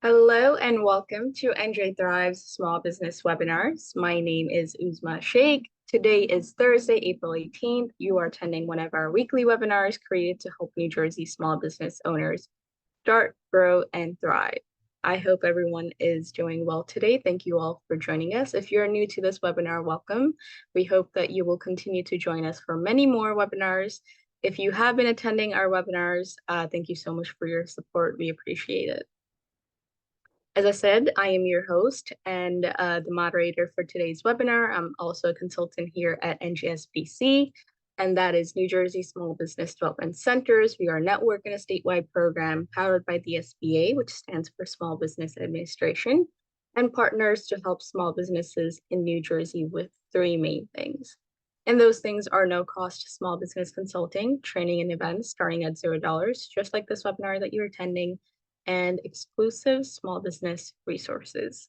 Hello and welcome to NJ Thrive's Small Business Webinars. My name is Uzma Sheikh. Today is Thursday, April 18th. You are attending one of our weekly webinars created to help New Jersey small business owners start, grow, and thrive. I hope everyone is doing well today. Thank you all for joining us. If you're new to this webinar, welcome. We hope that you will continue to join us for many more webinars. If you have been attending our webinars, thank you so much for your support. We appreciate it. As I said, I am your host and the moderator for today's webinar. I'm also a consultant here at NJSBDC, and that is New Jersey Small Business Development Centers. We are a network and a statewide program powered by the SBA, which stands for Small Business Administration, and partners to help small businesses in New Jersey with three main things. And those things are no cost small business consulting, training and events starting at $0, just like this webinar that you're attending, and exclusive small business resources.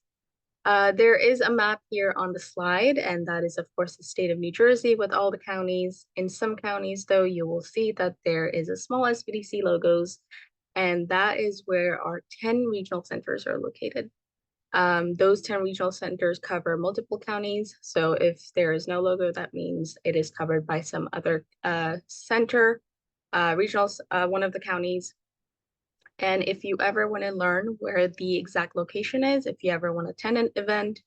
There is a map here on the slide, and that is, of course, the state of New Jersey with all the counties. In some counties, though, you will see that there is a small SBDC logos, and that is where our 10 regional centers are located. Those 10 regional centers cover multiple counties. So if there is no logo, that means it is covered by some other center, regional, one of the counties. And if you ever want to learn where the exact location is, if you ever want to attend an event,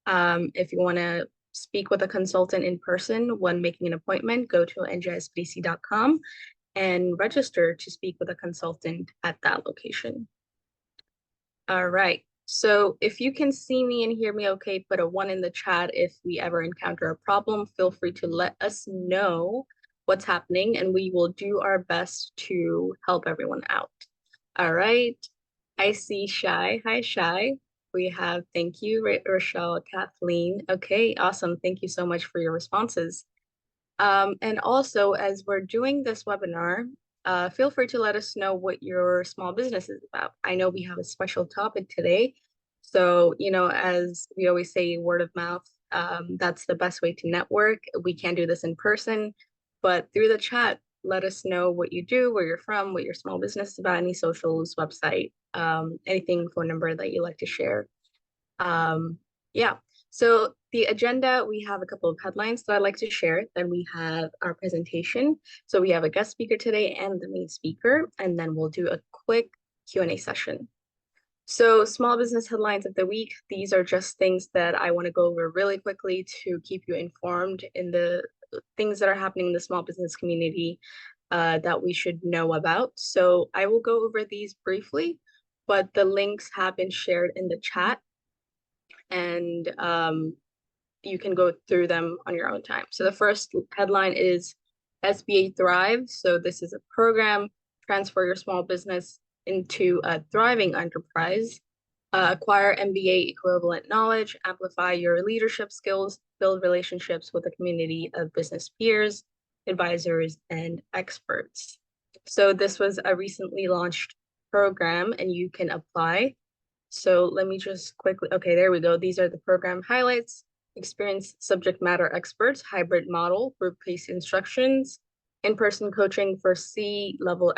if you want to speak with a consultant in person when making an appointment, go to njsbdc.com and register to speak with a consultant at that location. All right. So if you can see me and hear me okay, put a 1 in the chat. If we ever encounter a problem, feel free to let us know what's happening, and we will do our best to help everyone out. All right. I see Shy. Hi, Shy. We have, thank you, Rochelle, Kathleen. Okay, awesome. Thank you so much for your responses. And also, as we're doing this webinar, feel free to let us know what your small business is about. I know we have a special topic today. So, as we always say, word of mouth, that's the best way to network. We can't do this in person, but through the chat, let us know what you do, where you're from, what your small business is about, any socials, website, anything, phone number that you like to share. Yeah, so the agenda, we have a couple of headlines that I'd like to share. Then we have our presentation. So we have a guest speaker today and the main speaker, and then we'll do a quick Q&A session. So small business headlines of the week, these are just things that I want to go over really quickly to keep you informed in the things that are happening in the small business community that we should know about. So I will go over these briefly, but the links have been shared in the chat, and you can go through them on your own time. So the first headline is SBA Thrive. So this is a program, transfer your small business into a thriving enterprise, acquire MBA equivalent knowledge, amplify your leadership skills, build relationships with a community of business peers, advisors, and experts. So this was a recently launched program, and you can apply. So let me just quickly, okay, there we go. These are the program highlights. Experienced subject matter experts, hybrid model, group-based instructions, in-person coaching for C-level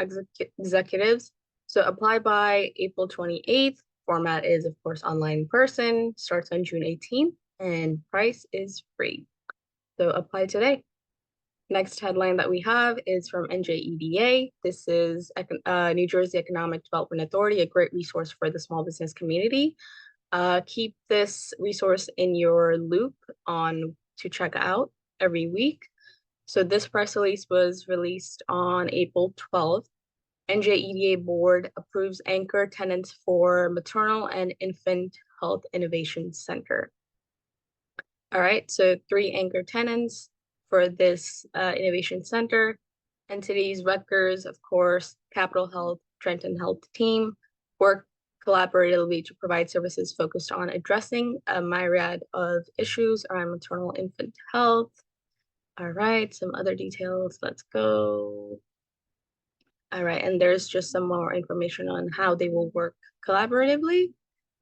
executives. So apply by April 28th. Format is, of course, online in person, starts on June 18th, and price is free. So apply today. Next headline that we have is from NJEDA. This is New Jersey Economic Development Authority, a great resource for the small business community. Keep this resource in your loop on to check out every week. So this press release was released on April 12th. NJEDA board approves anchor tenants for Maternal and Infant Health Innovation Center. All right, so 3 anchor tenants for this innovation center. Entities, Rutgers, of course, Capital Health, Trenton Health Team, work collaboratively to provide services focused on addressing a myriad of issues around maternal infant health. All right, some other details, let's go. All right, and there's just some more information on how they will work collaboratively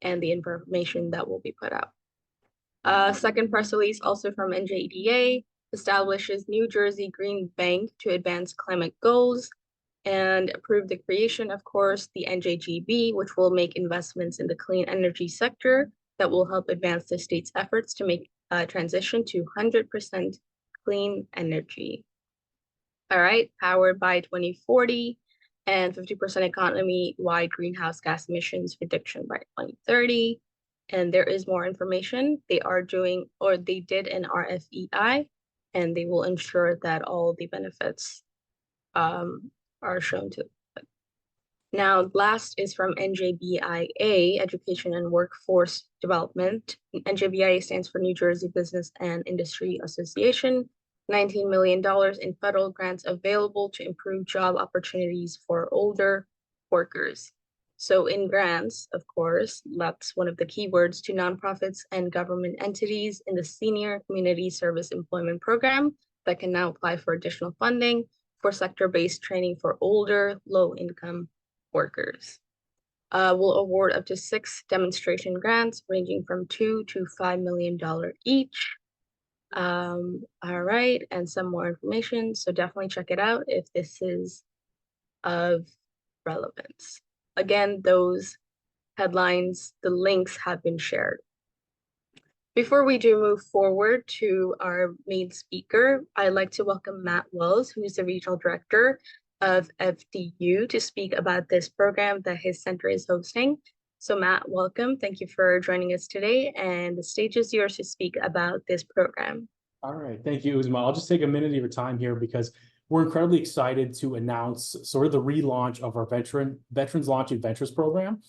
and the information that will be put out. Second press release, also from NJDA, establishes New Jersey Green Bank to advance climate goals. and approved the creation, of course, the NJGB, which will make investments in the clean energy sector that will help advance the state's efforts to make a transition to 100% clean energy. All right, powered by 2040 and 50% economy-wide greenhouse gas emissions reduction by 2030. And there is more information. They are doing, or they did an RFEI, and they will ensure that all the benefits are shown to. Now, last is from NJBIA, Education and Workforce Development. NJBIA stands for New Jersey Business and Industry Association. $19 million in federal grants available to improve job opportunities for older workers. So in grants, of course, that's one of the keywords to nonprofits and government entities in the Senior Community Service Employment Program that can now apply for additional funding for sector-based training for older, low-income workers. Will award up to 6 demonstration grants ranging from $2 to $5 million each. All right, and some more information. So definitely check it out if this is of relevance. Again, those headlines, the links have been shared. Before we do move forward to our main speaker, I'd like to welcome Matt Wells, who's the Regional Director of FDU, to speak about this program that his center is hosting. So Matt, welcome. Thank you for joining us today, and the stage is yours to speak about this program. All right, thank you, Uzma. I'll just take a minute of your time here because we're incredibly excited to announce sort of the relaunch of our Veterans Launching Ventures program.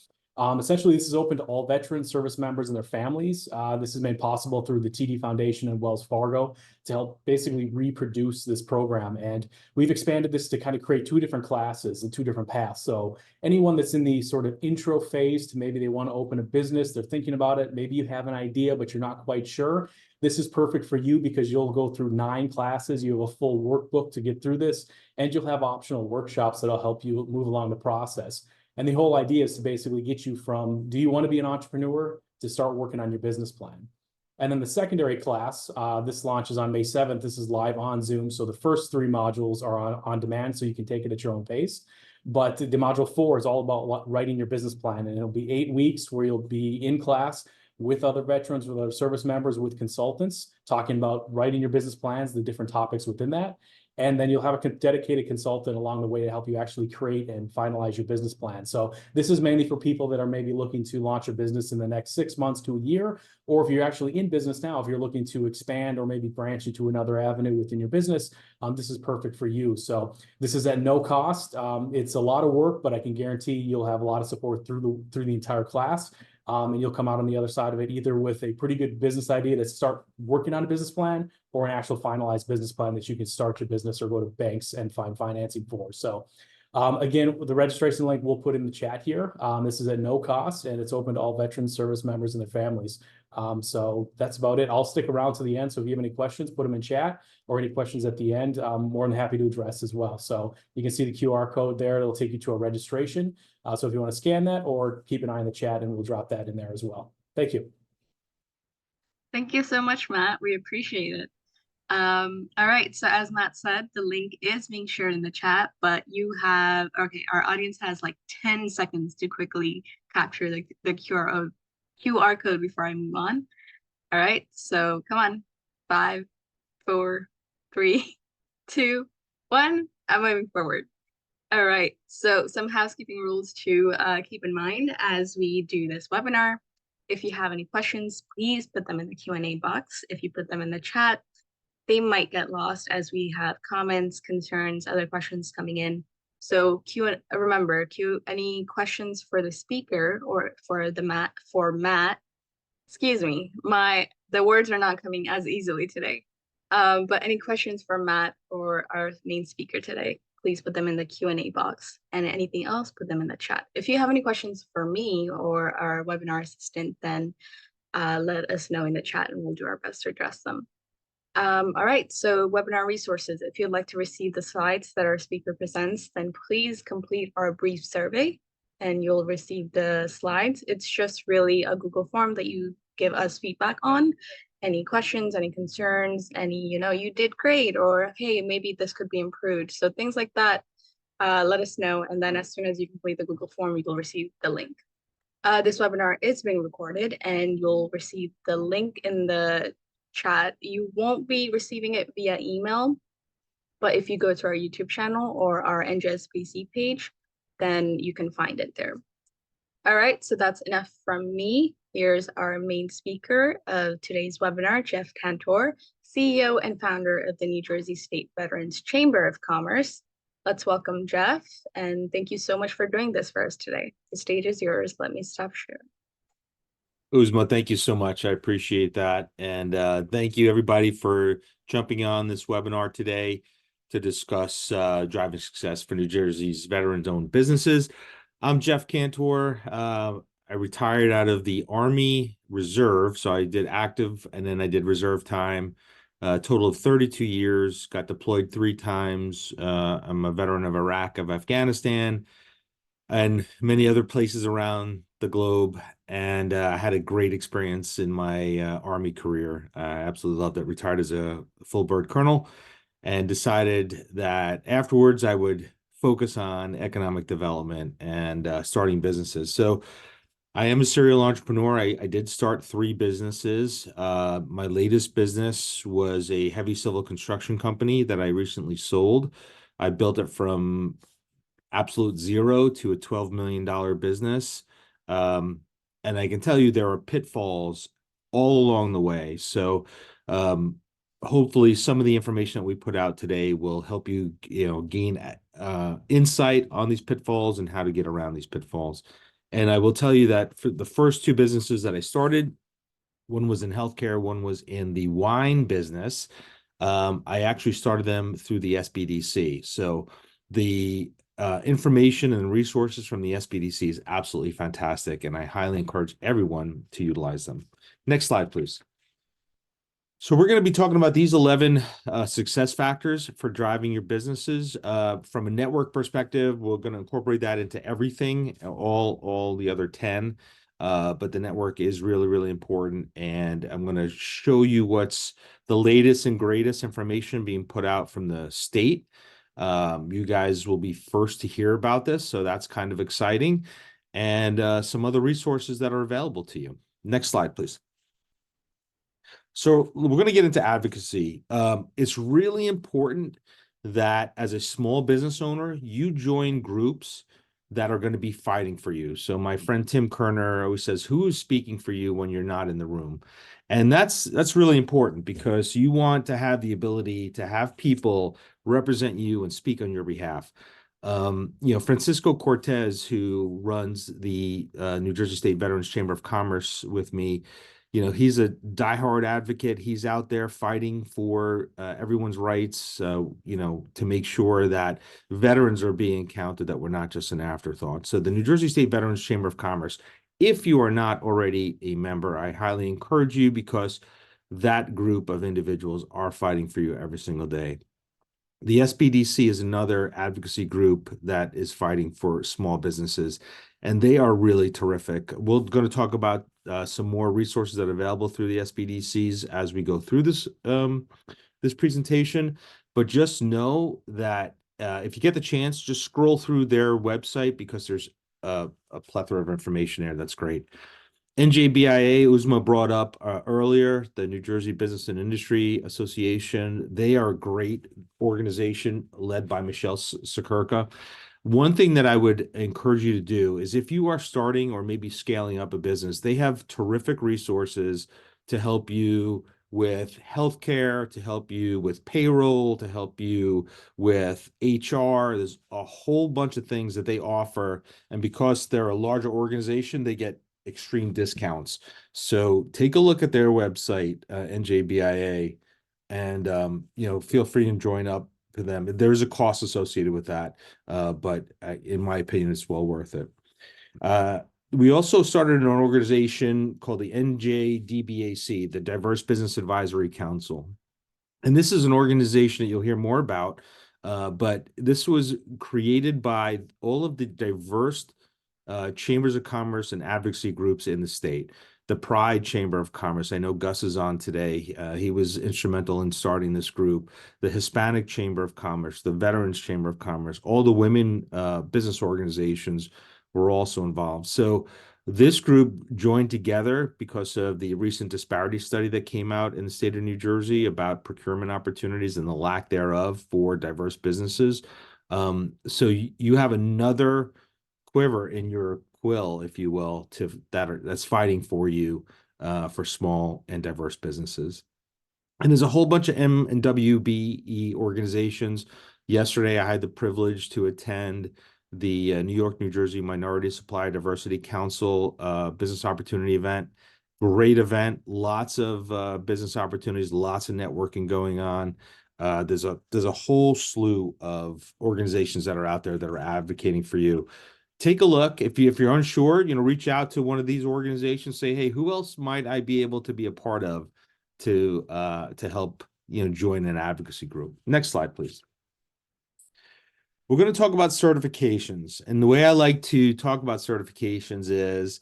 Essentially, this is open to all veteran service members and their families. This is made possible through the TD Foundation and Wells Fargo to help basically reproduce this program. And we've expanded this to kind of create 2 different classes and 2 different paths. So anyone that's in the sort of intro phase to maybe they want to open a business, they're thinking about it, maybe you have an idea, but you're not quite sure. This is perfect for you because you'll go through 9 classes. You have a full workbook to get through this, and you'll have optional workshops that'll help you move along the process. And the whole idea is to basically get you from, do you want to be an entrepreneur, to start working on your business plan. And then the secondary class, this launches on May 7th. This is live on Zoom. So the first 3 modules are on demand, so you can take it at your own pace. But the module 4 is all about writing your business plan. And it'll be 8 weeks where you'll be in class with other veterans, with other service members, with consultants, talking about writing your business plans, the different topics within that. And then you'll have a dedicated consultant along the way to help you actually create and finalize your business plan. So this is mainly for people that are maybe looking to launch a business in the next 6 months to a year, or if you're actually in business now, if you're looking to expand or maybe branch into another avenue within your business, this is perfect for you. So this is at no cost. It's a lot of work, but I can guarantee you'll have a lot of support through the entire class. And you'll come out on the other side of it either with a pretty good business idea to start working on a business plan, or an actual finalized business plan that you can start your business or go to banks and find financing for. So again, the registration link we'll put in the chat here. This is at no cost, and it's open to all veteran service members and their families. So that's about it. I'll stick around to the end. So if you have any questions, put them in chat, or any questions at the end, I'm more than happy to address as well. So you can see the QR code there. It'll take you to a registration. So if you want to scan that, or keep an eye on the chat, and we'll drop that in there as well. Thank you. Thank you so much, Matt. We appreciate it. All right, so as Matt said, the link is being shared in the chat, but our audience has like 10 seconds to quickly capture the QR code before I move on. All right, so come on. 5, 4, 3, 2, 1. I'm moving forward. All right, so some housekeeping rules to keep in mind as we do this webinar. If you have any questions, please put them in the Q&A box. If you put them in the chat, they might get lost as we have comments, concerns, other questions coming in. So remember, any questions for the speaker or for Matt, excuse me, the words are not coming as easily today. But any questions for Matt or our main speaker today, please put them in the Q&A box, and anything else, put them in the chat. If you have any questions for me or our webinar assistant, then let us know in the chat and we'll do our best to address them. All right, so webinar resources. If you'd like to receive the slides that our speaker presents, then please complete our brief survey and you'll receive the slides. It's just really a Google form that you give us feedback on. Any questions, any concerns, you did great, or hey, maybe this could be improved. So things like that, let us know. And then as soon as you complete the Google form, you'll receive the link. This webinar is being recorded and you'll receive the link in the chat. You won't be receiving it via email, but if you go to our YouTube channel or our NJSBDC page, then you can find it there. All right, so that's enough from me. Here's our main speaker of today's webinar, Jeff Cantor, CEO and founder of the New Jersey State Veterans Chamber of Commerce. Let's welcome Jeff, and thank you so much for doing this for us today. The stage is yours. Let me stop sharing. Uzma, thank you so much. I appreciate that. And thank you, everybody, for jumping on this webinar today to discuss driving success for New Jersey's veteran-owned businesses. I'm Jeff Cantor. I retired out of the Army Reserve, so I did active and then I did reserve time. A total of 32 years, got deployed 3 times. I'm a veteran of Iraq, of Afghanistan, and many other places around the globe. And I had a great experience in my Army career. I absolutely loved it. Retired as a full bird colonel and decided that afterwards I would focus on economic development and starting businesses. So I am a serial entrepreneur. I did start 3 businesses. My latest business was a heavy civil construction company that I recently sold. I built it from absolute zero to a $12 million business. And I can tell you there are pitfalls all along the way. So hopefully some of the information that we put out today will help you, gain insight on these pitfalls and how to get around these pitfalls. And I will tell you that for the first 2 businesses that I started, one was in healthcare, one was in the wine business. I actually started them through the SBDC. So the information and resources from the SBDC is absolutely fantastic, and I highly encourage everyone to utilize them. Next slide, please. So we're going to be talking about these 11 success factors for driving your businesses. From a network perspective, we're going to incorporate that into everything, all the other 10. But the network is really, really important. And I'm going to show you what's the latest and greatest information being put out from the state. You guys will be first to hear about this, so that's kind of exciting. And some other resources that are available to you. Next slide, please. So we're going to get into advocacy. It's really important that as a small business owner, you join groups that are going to be fighting for you. So my friend Tim Kerner always says, who is speaking for you when you're not in the room? And that's really important because you want to have the ability to have people represent you and speak on your behalf. Francisco Cortez, who runs the New Jersey State Veterans Chamber of Commerce with me, he's a diehard advocate. He's out there fighting for everyone's rights, to make sure that veterans are being counted, that we're not just an afterthought. So the New Jersey State Veterans Chamber of Commerce, if you are not already a member, I highly encourage you because that group of individuals are fighting for you every single day. The SBDC is another advocacy group that is fighting for small businesses, and they are really terrific. We're going to talk about some more resources that are available through the SBDCs as we go through this this presentation. But just know that if you get the chance, just scroll through their website because there's a plethora of information there. That's great. NJBIA, Uzma brought up earlier, the New Jersey Business and Industry Association. They are a great organization led by Michelle Sakurka. One thing that I would encourage you to do is if you are starting or maybe scaling up a business, they have terrific resources to help you with healthcare, to help you with payroll, to help you with HR. There's a whole bunch of things that they offer. And because they're a larger organization, they get extreme discounts. So take a look at their website, NJBIA, and feel free to join up to them. There's a cost associated with that, but in my opinion, it's well worth it. We also started an organization called the NJDBAC, the Diverse Business Advisory Council. And this is an organization that you'll hear more about, but this was created by all of the diverse chambers of commerce and advocacy groups in the state. the Pride Chamber of Commerce. I know Gus is on today. He was instrumental in starting this group. The Hispanic Chamber of Commerce, the Veterans Chamber of Commerce, all the women business organizations were also involved. So this group joined together because of the recent disparity study that came out in the state of New Jersey about procurement opportunities and the lack thereof for diverse businesses. So you have another quiver in your quill, if you will, that's fighting for you for small and diverse businesses. And there's a whole bunch of M and WBE organizations. Yesterday, I had the privilege to attend the New York, New Jersey Minority Supplier Diversity Council business opportunity event. Great event, lots of business opportunities, lots of networking going on. There's a whole slew of organizations that are out there that are advocating for you. Take a look. If you're unsure, reach out to one of these organizations. Say, hey, who else might I be able to be a part of to help join an advocacy group? Next slide, please. We're going to talk about certifications, and the way I like to talk about certifications is,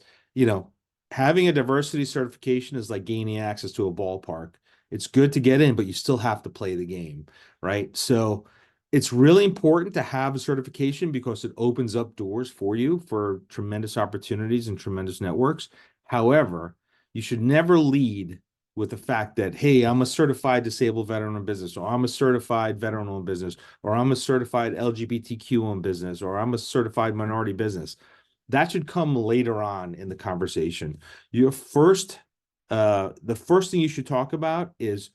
having a diversity certification is like gaining access to a ballpark. It's good to get in, but you still have to play the game, right? So it's really important to have a certification because it opens up doors for you for tremendous opportunities and tremendous networks. However, you should never lead with the fact that, hey, I'm a certified disabled veteran-owned business, or I'm a certified veteran-owned business, or I'm a certified LGBTQ-owned business, or I'm a certified minority business. That should come later on in the conversation. The first thing you should talk about is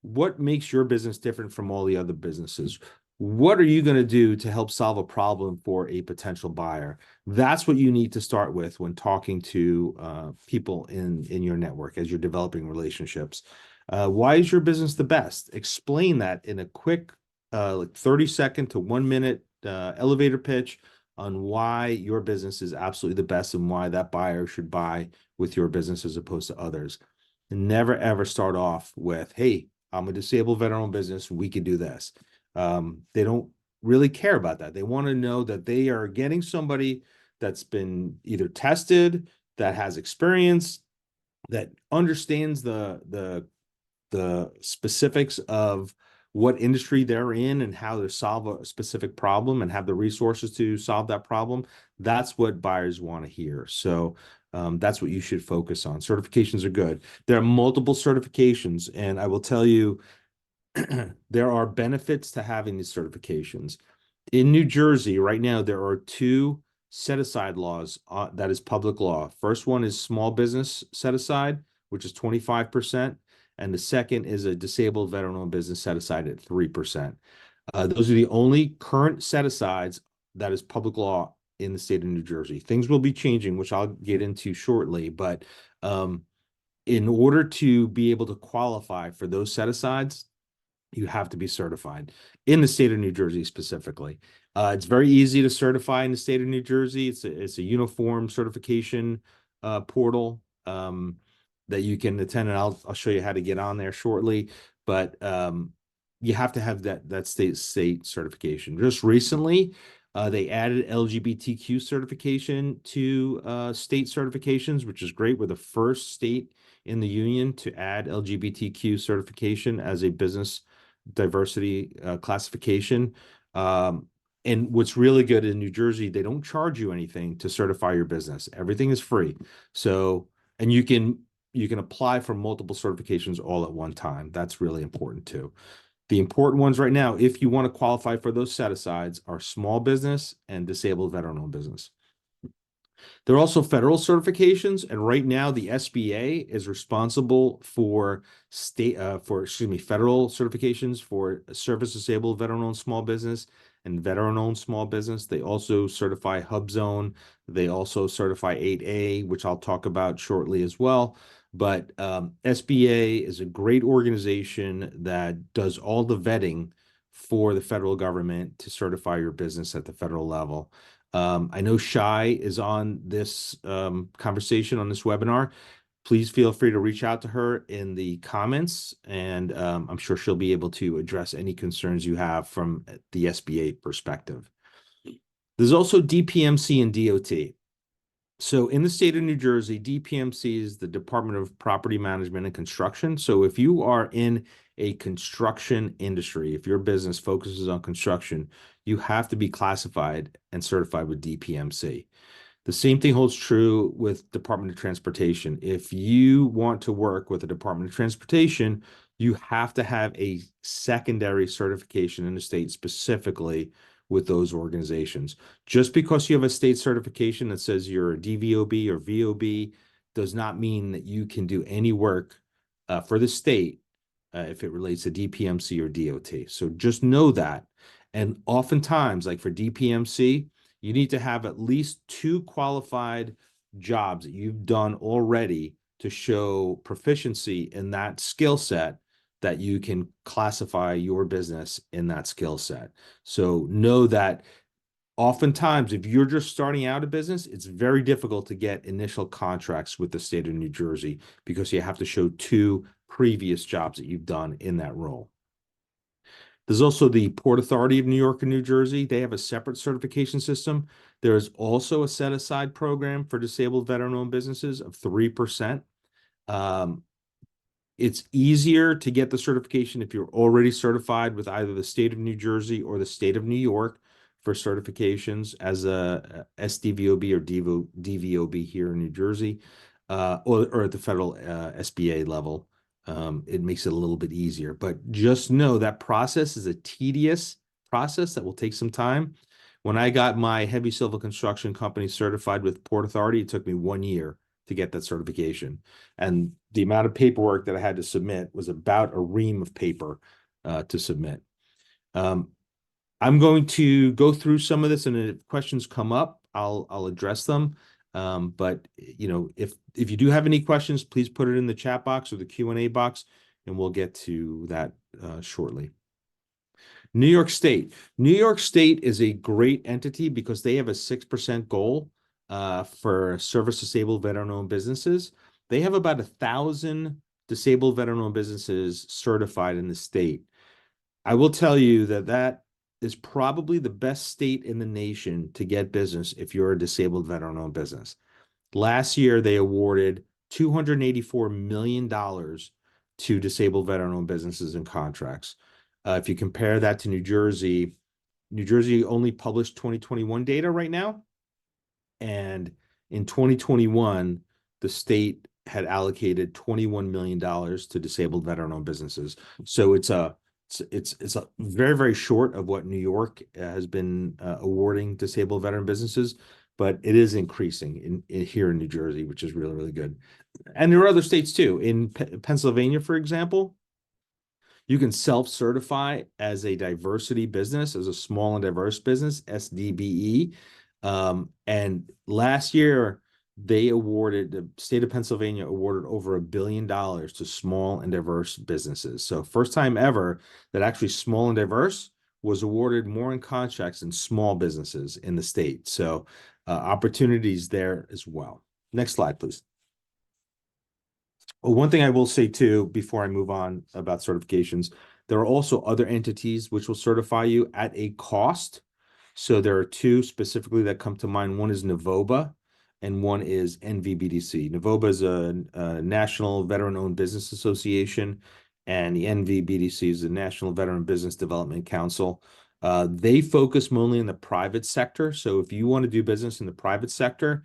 what makes your business different from all the other businesses. What are you going to do to help solve a problem for a potential buyer? That's what you need to start with when talking to people in your network as you're developing relationships. Why is your business the best? Explain that in a quick, like 30-second to 1-minute elevator pitch on why your business is absolutely the best and why that buyer should buy with your business as opposed to others. And never, ever start off with, hey, I'm a disabled veteran-owned business. We could do this. They don't really care about that. They want to know that they are getting somebody that's been either tested, that has experience, that understands the specifics of what industry they're in and how to solve a specific problem and have the resources to solve that problem. That's what buyers want to hear. So that's what you should focus on. Certifications are good. There are multiple certifications, and I will tell you, there are benefits to having these certifications. In New Jersey, right now, there are 2 set-aside laws that is public law. First one is small business set-aside, which is 25%, and the second is a disabled veteran-owned business set-aside at 3%. Those are the only current set-asides that is public law in the state of New Jersey. Things will be changing, which I'll get into shortly, but in order to be able to qualify for those set-asides, you have to be certified in the state of New Jersey specifically. It's very easy to certify in the state of New Jersey. It's a uniform certification portal that you can attend, and I'll show you how to get on there shortly. But you have to have that state certification. Just recently, they added LGBTQ certification to state certifications, which is great. We're the first state in the union to add LGBTQ certification as a business diversity classification. And what's really good in New Jersey, they don't charge you anything to certify your business. Everything is free. So, and you can apply for multiple certifications all at one time. That's really important too. The important ones right now, if you want to qualify for those set-asides, are small business and disabled veteran-owned business. There are also federal certifications, and right now the SBA is responsible for federal certifications for service disabled veteran-owned small business and veteran-owned small business. They also certify HubZone. They also certify 8A, which I'll talk about shortly as well. But SBA is a great organization that does all the vetting for the federal government to certify your business at the federal level. I know Shai is on this conversation on this webinar. Please feel free to reach out to her in the comments, and I'm sure she'll be able to address any concerns you have from the SBA perspective. There's also DPMC and DOT. So in the state of New Jersey, DPMC is the Department of Property Management and Construction. So if you are in a construction industry, if your business focuses on construction, you have to be classified and certified with DPMC. The same thing holds true with Department of Transportation. If you want to work with the Department of Transportation, you have to have a secondary certification in the state specifically with those organizations. Just because you have a state certification that says you're a DVOB or VOB does not mean that you can do any work for the state if it relates to DPMC or DOT. So just know that. And oftentimes, like for DPMC, you need to have at least 2 qualified jobs that you've done already to show proficiency in that skill set that you can classify your business in that skill set. So know that oftentimes, if you're just starting out a business, it's very difficult to get initial contracts with the state of New Jersey because you have to show 2 previous jobs that you've done in that role. There's also the Port Authority of New York and New Jersey. They have a separate certification system. There is also a set-aside program for disabled veteran-owned businesses of 3%. It's easier to get the certification if you're already certified with either the state of New Jersey or the state of New York for certifications as a SDVOB or DVOB here in New Jersey, or at the federal SBA level. It makes it a little bit easier, but just know that process is a tedious process that will take some time. When I got my heavy civil construction company certified with Port Authority, it took me 1 year to get that certification. And the amount of paperwork that I had to submit was about a ream of paper to submit. I'm going to go through some of this, and if questions come up, I'll address them. But you know, if you do have any questions, please put it in the chat box or the Q&A box, and we'll get to that shortly. New York State. New York State is a great entity because they have a 6% goal for service disabled veteran-owned businesses. They have about 1,000 disabled veteran-owned businesses certified in the state. I will tell you that that is probably the best state in the nation to get business if you're a disabled veteran-owned business. Last year, they awarded $284 million to disabled veteran-owned businesses and contracts. If you compare that to New Jersey, New Jersey only published 2021 data right now. And in 2021, the state had allocated $21 million to disabled veteran-owned businesses. So it's a very, very short of what New York has been awarding disabled veteran businesses, but it is increasing here in New Jersey, which is really, really good. And there are other states too. In Pennsylvania, for example, you can self-certify as a diversity business, as a small and diverse business, SDBE. And last year, the state of Pennsylvania awarded over $1 billion to small and diverse businesses. So first time ever that actually small and diverse was awarded more in contracts than small businesses in the state. So opportunities there as well. Next slide, please. Well, one thing I will say too, before I move on about certifications, there are also other entities which will certify you at a cost. So there are 2 specifically that come to mind. One is Navoba and one is NVBDC. Navoba is a National Veteran-Owned Business Association, and the NVBDC is the National Veteran Business Development Council. They focus mainly in the private sector. So if you want to do business in the private sector,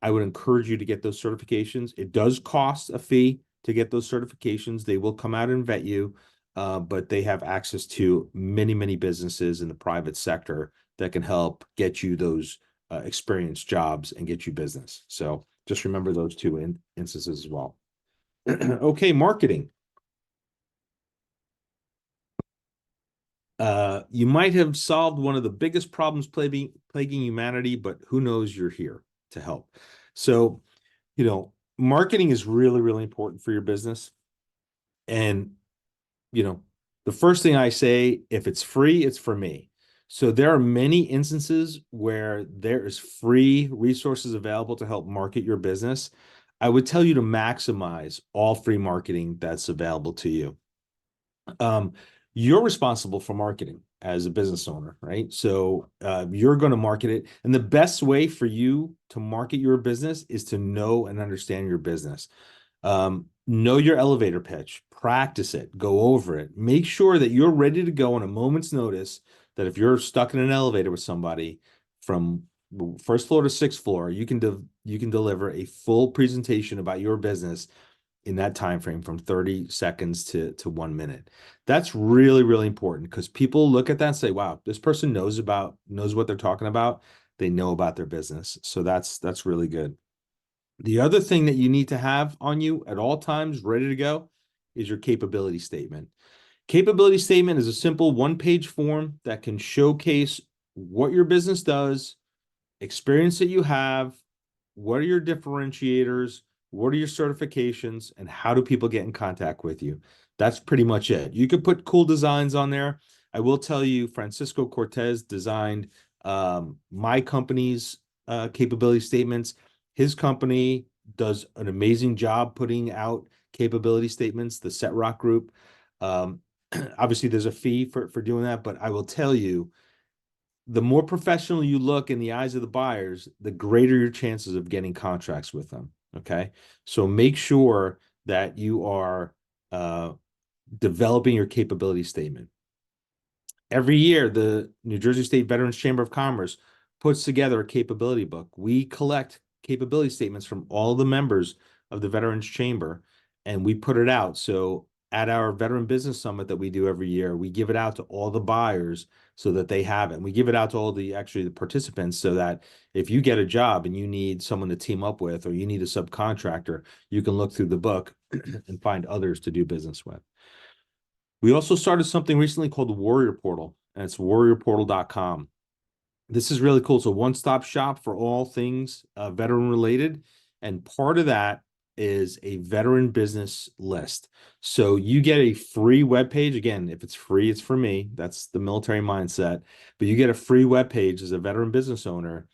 I would encourage you to get those certifications. It does cost a fee to get those certifications. They will come out and vet you, but they have access to many, many businesses in the private sector that can help get you those experienced jobs and get you business. So just remember those 2 instances as well. Okay, marketing. You might have solved one of the biggest problems plaguing humanity, but who knows, you're here to help. So, you know, marketing is really, really important for your business. And, you know, the first thing I say, if it's free, it's for me. So there are many instances where there is free resources available to help market your business. I would tell you to maximize all free marketing that's available to you. you're responsible for marketing as a business owner, right? So you're going to market it. And the best way for you to market your business is to know and understand your business. Know your elevator pitch, practice it, go over it. Make sure that you're ready to go on a moment's notice, that if you're stuck in an elevator with somebody from first floor to sixth floor, you can deliver a full presentation about your business in that time frame from 30 seconds to 1 minute. That's really, really important, because people look at that and say, wow, this person knows what they're talking about. They know about their business. So that's really good. The other thing that you need to have on you at all times, ready to go, is your capability statement. Capability statement is a simple one-page form that can showcase what your business does, experience that you have, what are your differentiators, what are your certifications, and how do people get in contact with you? That's pretty much it. You could put cool designs on there. I will tell you, Francisco Cortez designed my company's capability statements. His company does an amazing job putting out capability statements, the Set Rock Group. Obviously, there's a fee for doing that, but I will tell you, the more professional you look in the eyes of the buyers, the greater your chances of getting contracts with them. Okay. So make sure that you are developing your capability statement. Every year, the New Jersey State Veterans Chamber of Commerce puts together a capability book. We collect capability statements from all the members of the Veterans Chamber, and we put it out. So at our Veteran Business Summit that we do every year, we give it out to all the buyers so that they have it. And we give it out to all the participants, so that if you get a job and you need someone to team up with, or you need a subcontractor, you can look through the book and find others to do business with. We also started something recently called the Warrior Portal, and it's warriorportal.com. This is really cool. It's a one-stop shop for all things veteran related. And part of that is a veteran business list. So you get a free webpage. Again, if it's free, it's for me. That's the military mindset. But you get a free webpage as a veteran business owner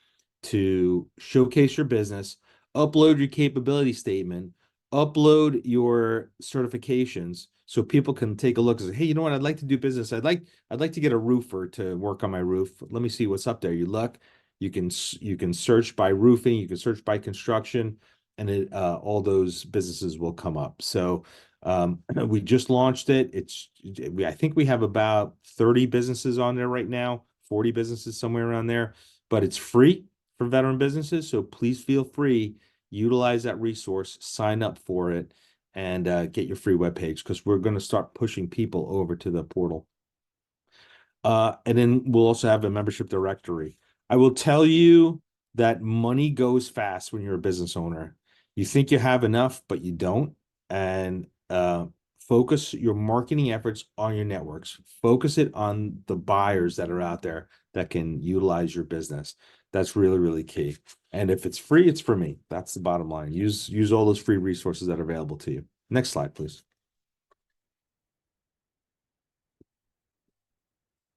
to showcase your business, upload your capability statement, upload your certifications, so people can take a look and say, hey, you know what? I'd like to do business. I'd like to get a roofer to work on my roof. Let me see what's up there. You look, you can search by roofing, you can search by construction, and all those businesses will come up. So we just launched it. I think we have about 30 businesses on there right now, 40 businesses, somewhere around there, but it's free for veteran businesses. So please feel free, utilize that resource, sign up for it, and get your free webpage, because we're going to start pushing people over to the portal. And then we'll also have a membership directory. I will tell you that money goes fast when you're a business owner. You think you have enough, but you don't. And focus your marketing efforts on your networks. Focus it on the buyers that are out there that can utilize your business. That's really, really key. And if it's free, it's for me. That's the bottom line. Use all those free resources that are available to you. Next slide, please.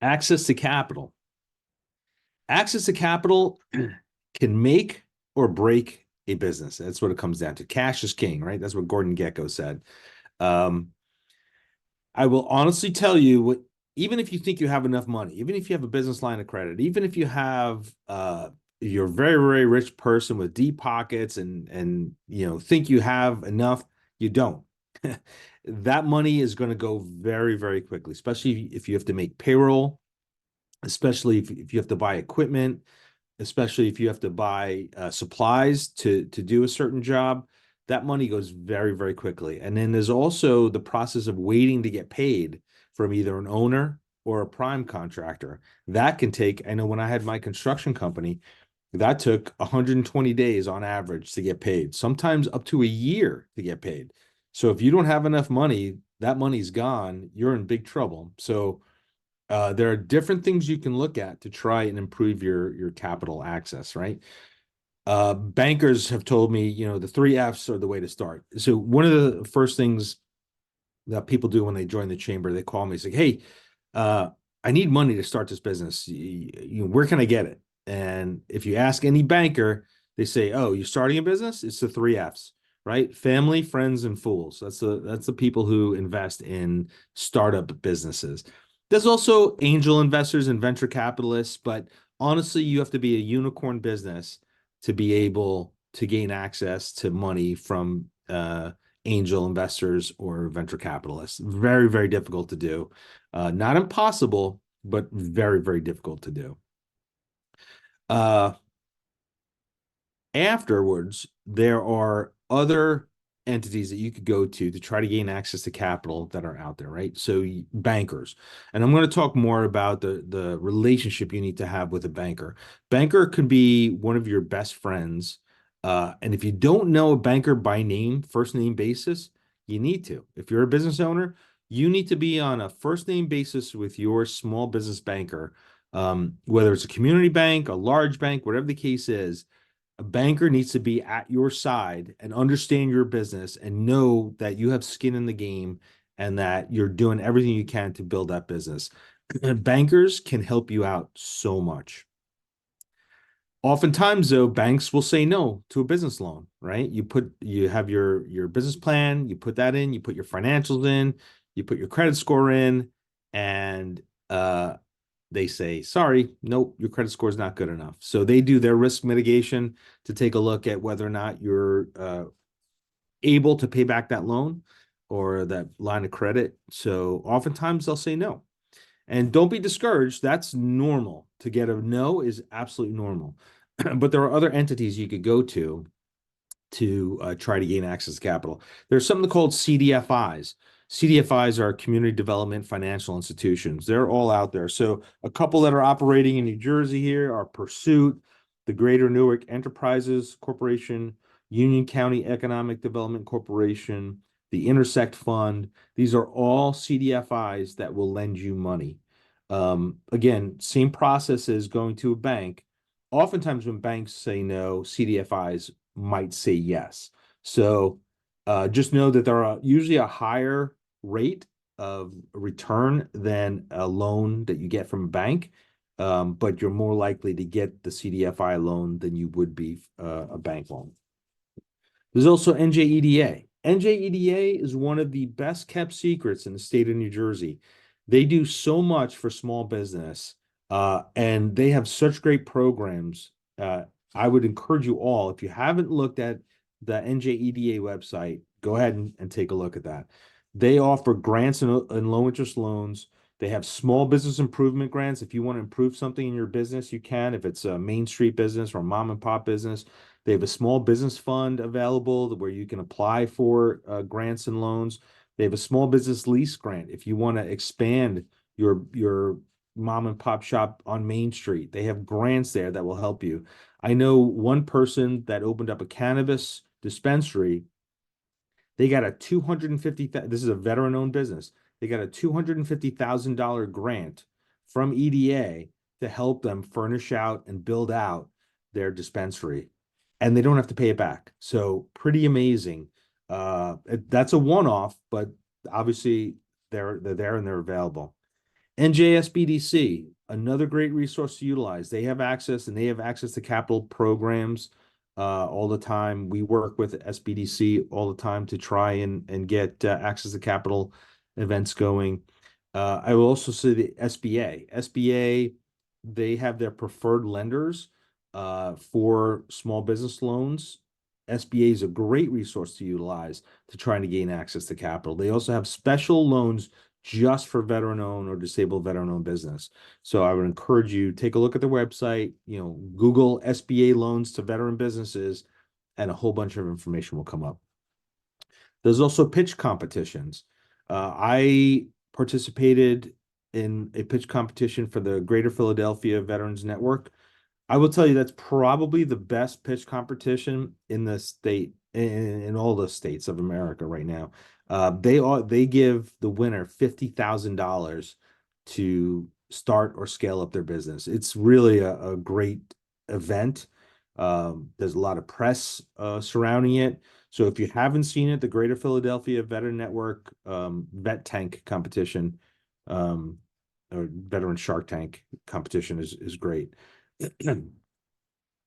Access to capital. Access to capital can make or break a business. That's what it comes down to. Cash is king, right? That's what Gordon Gekko said. I will honestly tell you, even if you think you have enough money, even if you have a business line of credit, even if you have you're a very, very rich person with deep pockets and think you have enough, you don't. That money is going to go very, very quickly, especially if you have to make payroll, especially if you have to buy equipment, especially if you have to buy supplies to do a certain job. That money goes very, very quickly. And then there's also the process of waiting to get paid from either an owner or a prime contractor. That can take, I know when I had my construction company, that took 120 days on average to get paid, sometimes up to a year to get paid. So if you don't have enough money, that money's gone, you're in big trouble. So there are different things you can look at to try and improve your capital access, right? Bankers have told me, the 3 F's are the way to start. So one of the first things that people do when they join the chamber, they call me, say, hey, I need money to start this business. Where can I get it? And if you ask any banker, they say, oh, you're starting a business? It's the 3 F's. right? Family, friends, and fools. That's the people who invest in startup businesses. There's also angel investors and venture capitalists, but honestly, you have to be a unicorn business to be able to gain access to money from angel investors or venture capitalists. Very, very difficult to do. Not impossible, but very, very difficult to do. Afterwards, there are other entities that you could go to try to gain access to capital that are out there, right? So bankers. And I'm going to talk more about the relationship you need to have with a banker. Banker could be one of your best friends. And if you don't know a banker by name, first name basis, you need to. If you're a business owner, you need to be on a first name basis with your small business banker, whether it's a community bank, a large bank, whatever the case is. A banker needs to be at your side and understand your business and know that you have skin in the game and that you're doing everything you can to build that business. Bankers can help you out so much. Oftentimes, though, banks will say no to a business loan, right? You have your business plan, you put that in, you put your financials in, you put your credit score in, and they say, sorry, nope, your credit score is not good enough. So they do their risk mitigation to take a look at whether or not you're able to pay back that loan or that line of credit. So oftentimes they'll say no. And don't be discouraged. That's normal. To get a no is absolutely normal. But there are other entities you could go to try to gain access to capital. There's something called CDFIs. CDFIs are community development financial institutions. They're all out there. So a couple that are operating in New Jersey here are Pursuit, the Greater Newark Enterprises Corporation, Union County Economic Development Corporation, the Intersect Fund. These are all CDFIs that will lend you money. Again, same process as going to a bank. Oftentimes when banks say no, CDFIs might say yes. So just know that there are usually a higher rate of return than a loan that you get from a bank, but you're more likely to get the CDFI loan than you would be a bank loan. There's also NJEDA. NJEDA is one of the best kept secrets in the state of New Jersey. They do so much for small business, and they have such great programs. I would encourage you all, if you haven't looked at the NJEDA website, go ahead and take a look at that. They offer grants and low interest loans. They have small business improvement grants. If you want to improve something in your business, you can. If it's a Main Street business or a mom and pop business, they have a small business fund available where you can apply for grants and loans. They have a small business lease grant if you want to expand your mom and pop shop on Main Street. They have grants there that will help you. I know one person that opened up a cannabis dispensary. They got a $250,000. This is a veteran-owned business. They got a $250,000 grant from EDA to help them furnish out and build out their dispensary, and they don't have to pay it back. So pretty amazing. That's a one-off, but obviously they're there and they're available. NJSBDC, another great resource to utilize. They have access to capital programs all the time. We work with SBDC all the time to try and get access to capital events going. I will also say the SBA. SBA, they have their preferred lenders for small business loans. SBA is a great resource to utilize to try to gain access to capital. They also have special loans just for veteran-owned or disabled veteran-owned business. So I would encourage you, take a look at their website, Google SBA loans to veteran businesses, and a whole bunch of information will come up. There's also pitch competitions. I participated in a pitch competition for the Greater Philadelphia Veterans Network. I will tell you that's probably the best pitch competition in the state, in all the states of America right now. They give the winner $50,000 to start or scale up their business. It's really a great event. There's a lot of press surrounding it. So if you haven't seen it, the Greater Philadelphia Veteran Network Vet Tank competition, or Veteran Shark Tank competition is great.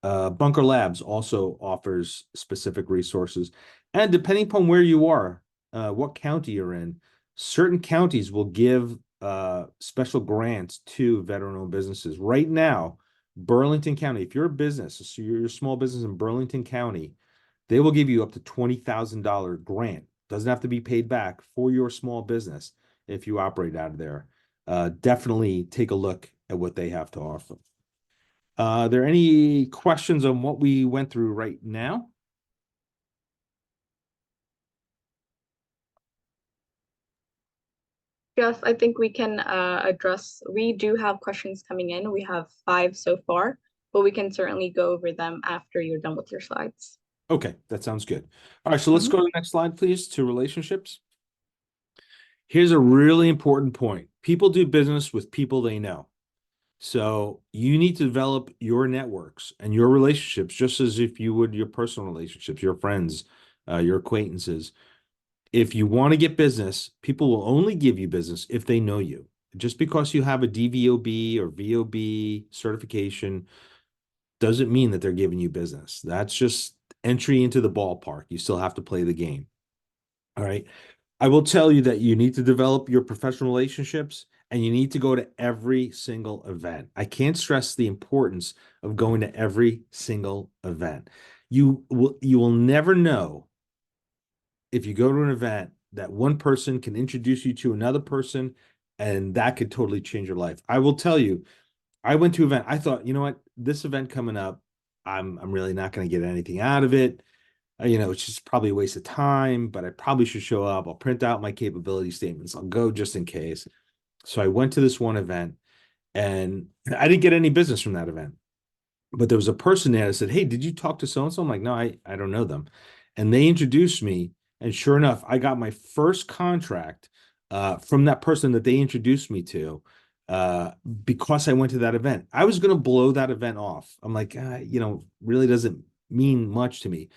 Bunker Labs also offers specific resources. And depending upon where you are, what county you're in, certain counties will give special grants to veteran-owned businesses. Right now, Burlington County, if you're a business, so you're a small business in Burlington County, they will give you up to $20,000 grant. Doesn't have to be paid back for your small business if you operate out of there. Definitely take a look at what they have to offer. Are there any questions on what we went through right now? Jeff, I think we can address, we do have questions coming in. We have 5 so far, but we can certainly go over them after you're done with your slides. Okay, that sounds good. All right, so let's go to the next slide, please, to relationships. Here's a really important point. People do business with people they know. So you need to develop your networks and your relationships just as if you would your personal relationships, your friends, your acquaintances. If you want to get business, people will only give you business if they know you. Just because you have a DVOB or VOB certification doesn't mean that they're giving you business. That's just entry into the ballpark. You still have to play the game. All right. I will tell you that you need to develop your professional relationships and you need to go to every single event. I can't stress the importance of going to every single event. You will never know if you go to an event that one person can introduce you to another person and that could totally change your life. I will tell you, I went to an event. I thought, you know what, this event coming up, I'm really not going to get anything out of it. It's just probably a waste of time, but I probably should show up. I'll print out my capability statements. I'll go just in case. So I went to this one event and I didn't get any business from that event. But there was a person there that said, "Hey, did you talk to so-and-so?" I'm like, "No, I don't know them." And they introduced me. And sure enough, I got my first contract from that person that they introduced me to because I went to that event. I was going to blow that event off. I'm like, really doesn't mean much to me.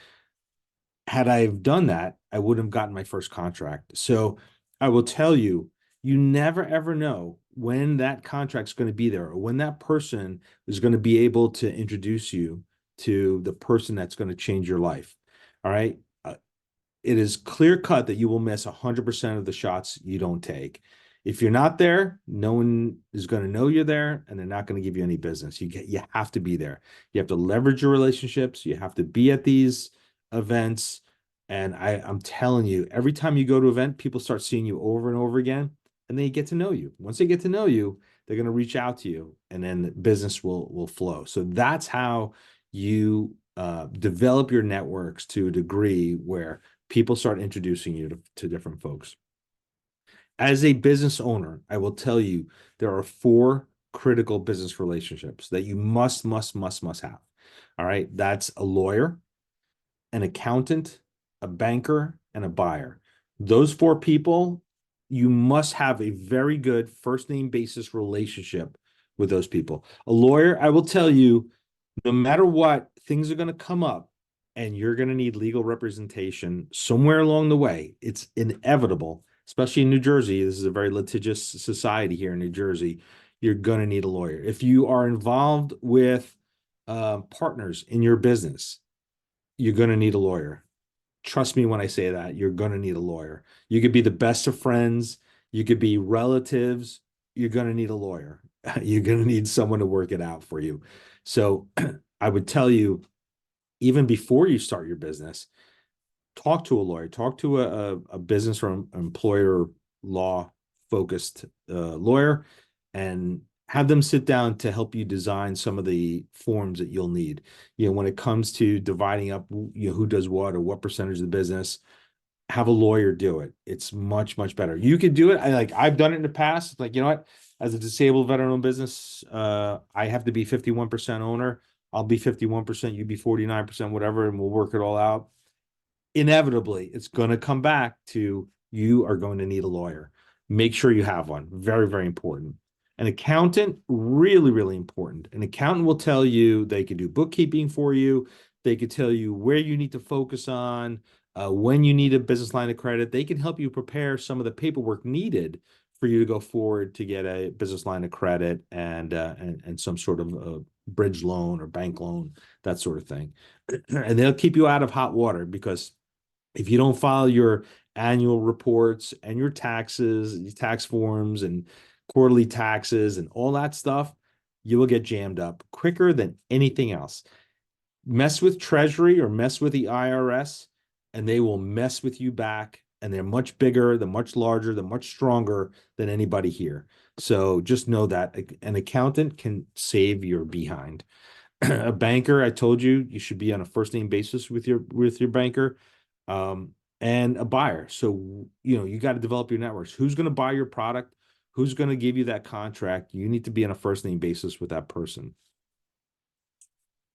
Had I have done that, I wouldn't have gotten my first contract. So I will tell you, you never ever know when that contract's going to be there or when that person is going to be able to introduce you to the person that's going to change your life. All right. It is clear cut that you will miss 100% of the shots you don't take. If you're not there, no one is going to know you're there and they're not going to give you any business. You have to be there. You have to leverage your relationships. You have to be at these events. And I'm telling you, every time you go to an event, people start seeing you over and over again, and they get to know you. Once they get to know you, they're going to reach out to you, and then business will flow. So that's how you develop your networks to a degree where people start introducing you to different folks. As a business owner, I will tell you there are 4 critical business relationships that you must have. All right. That's a lawyer, an accountant, a banker, and a buyer. Those 4 people, you must have a very good first name basis relationship with those people. A lawyer, I will tell you, no matter what, things are going to come up and you're going to need legal representation somewhere along the way. It's inevitable, especially in New Jersey. This is a very litigious society here in New Jersey. You're going to need a lawyer. If you are involved with partners in your business, you're going to need a lawyer. Trust me when I say that, you're going to need a lawyer. You could be the best of friends. You could be relatives. You're going to need a lawyer. You're going to need someone to work it out for you. So I would tell you, even before you start your business, talk to a lawyer, talk to a business or employer law focused lawyer, and have them sit down to help you design some of the forms that you'll need. When it comes to dividing up, who does what or what percentage of the business, have a lawyer do it. It's much better. You could do it. I've done it in the past. Like, you know what? As a disabled veteran-owned business, I have to be 51% owner. I'll be 51%, you be 49%, whatever, and we'll work it all out. Inevitably, it's going to come back to you are going to need a lawyer. Make sure you have one. Very important. An accountant, really important. An accountant will tell you, they could do bookkeeping for you. They could tell you where you need to focus on, when you need a business line of credit. They can help you prepare some of the paperwork needed for you to go forward to get a business line of credit and some sort of a bridge loan or bank loan, that sort of thing. And they'll keep you out of hot water, because if you don't file your annual reports and your taxes, your tax forms and quarterly taxes and all that stuff, you will get jammed up quicker than anything else. Mess with Treasury or mess with the IRS, and they will mess with you back. And they're much bigger, they're much larger, they're much stronger than anybody here. So just know that an accountant can save your behind. A banker, I told you, you should be on a first name basis with your banker, and a buyer. So, you got to develop your networks. Who's going to buy your product? Who's going to give you that contract? You need to be on a first name basis with that person.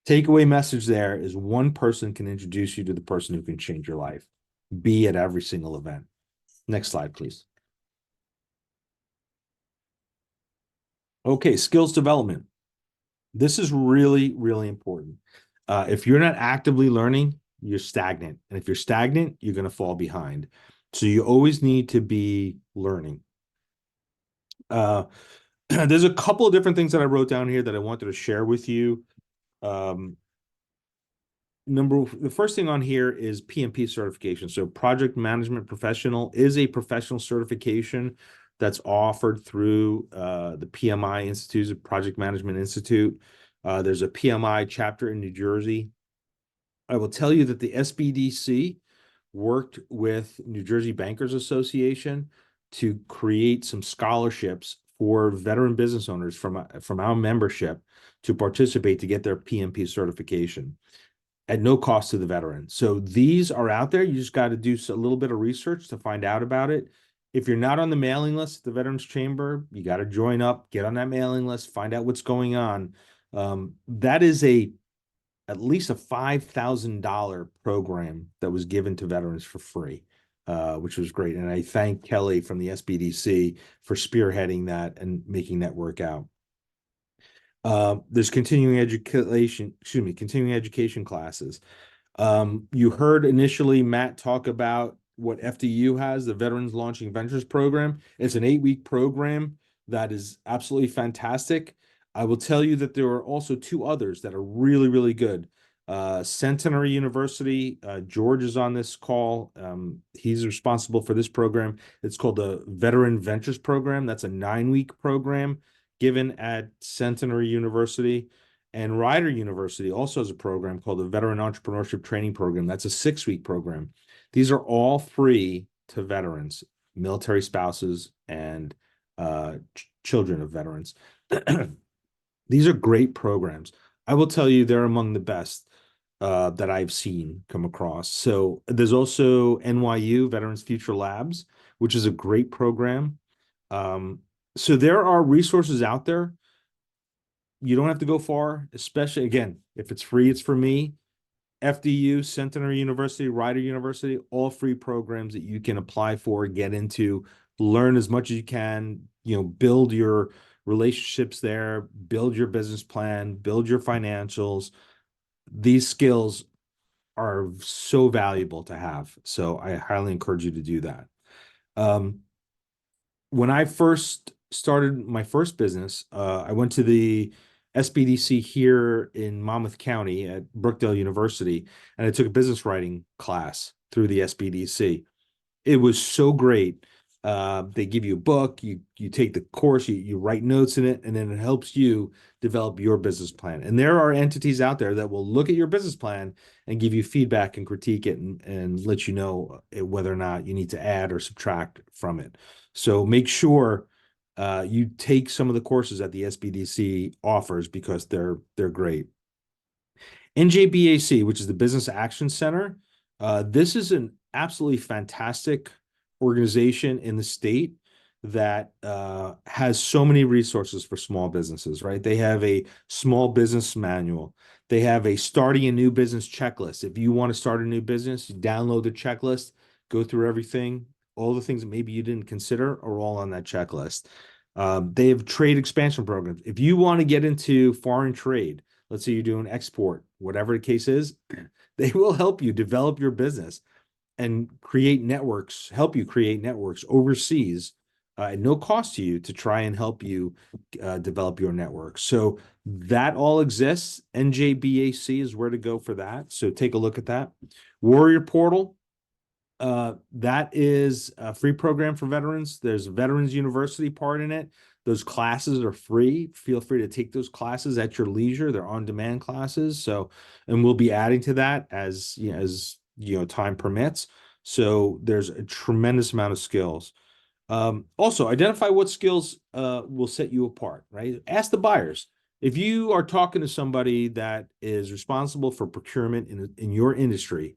Takeaway message there is one person can introduce you to the person who can change your life. Be at every single event. Next slide, please. Okay, skills development. This is really, really important. If you're not actively learning, you're stagnant. And if you're stagnant, you're going to fall behind. So you always need to be learning. There's a couple of different things that I wrote down here that I wanted to share with you. The first thing on here is PMP certification. So Project Management Professional is a professional certification that's offered through the PMI Institute, the Project Management Institute. There's a PMI chapter in New Jersey. I will tell you that the SBDC worked with New Jersey Bankers Association to create some scholarships for veteran business owners from our membership to participate to get their PMP certification at no cost to the veteran. So these are out there. You just got to do a little bit of research to find out about it. If you're not on the mailing list at the Veterans Chamber, you got to join up, get on that mailing list, find out what's going on. That is at least a $5,000 program that was given to veterans for free, which was great. And I thank Kelly from the SBDC for spearheading that and making that work out. There's continuing education classes. You heard initially Matt talk about what FDU has, the Veterans Launching Ventures program. It's an 8-week program that is absolutely fantastic. I will tell you that there are also 2 others that are really, really good. Centenary University, George is on this call. He's responsible for this program. It's called the Veteran Ventures Program. That's a 9-week program given at Centenary University. And Rider University also has a program called the Veteran Entrepreneurship Training Program. That's a 6-week program. These are all free to veterans, military spouses, and children of veterans. These are great programs. I will tell you they're among the best that I've seen come across. So there's also NYU, Veterans Future Labs, which is a great program. So there are resources out there. You don't have to go far, especially, again, if it's free, it's for me. FDU, Centenary University, Rider University, all free programs that you can apply for, get into, learn as much as you can, build your relationships there, build your business plan, build your financials. These skills are so valuable to have. So I highly encourage you to do that. When I first started my first business, I went to the SBDC here in Monmouth County at Brookdale University, and I took a business writing class through the SBDC. It was so great. They give you a book, you take the course, you write notes in it, and then it helps you develop your business plan. And there are entities out there that will look at your business plan and give you feedback and critique it and let you know whether or not you need to add or subtract from it. So make sure you take some of the courses that the SBDC offers, because they're great. NJBAC, which is the Business Action Center. This is an absolutely fantastic organization in the state that has so many resources for small businesses, right? They have a small business manual. They have a starting a new business checklist. If you want to start a new business, you download the checklist, go through everything. All the things that maybe you didn't consider are all on that checklist. They have trade expansion programs. If you want to get into foreign trade, let's say you're doing export, whatever the case is, they will help you develop your business and create networks, help you create networks overseas at no cost to you to try and help you develop your network. So that all exists. NJBAC is where to go for that. So take a look at that. Warrior Portal, that is a free program for veterans. There's a Veterans University part in it. Those classes are free. Feel free to take those classes at your leisure. They're on-demand classes. So, and we'll be adding to that as time permits. So there's a tremendous amount of skills. Also, identify what skills will set you apart, right? Ask the buyers. If you are talking to somebody that is responsible for procurement in your industry,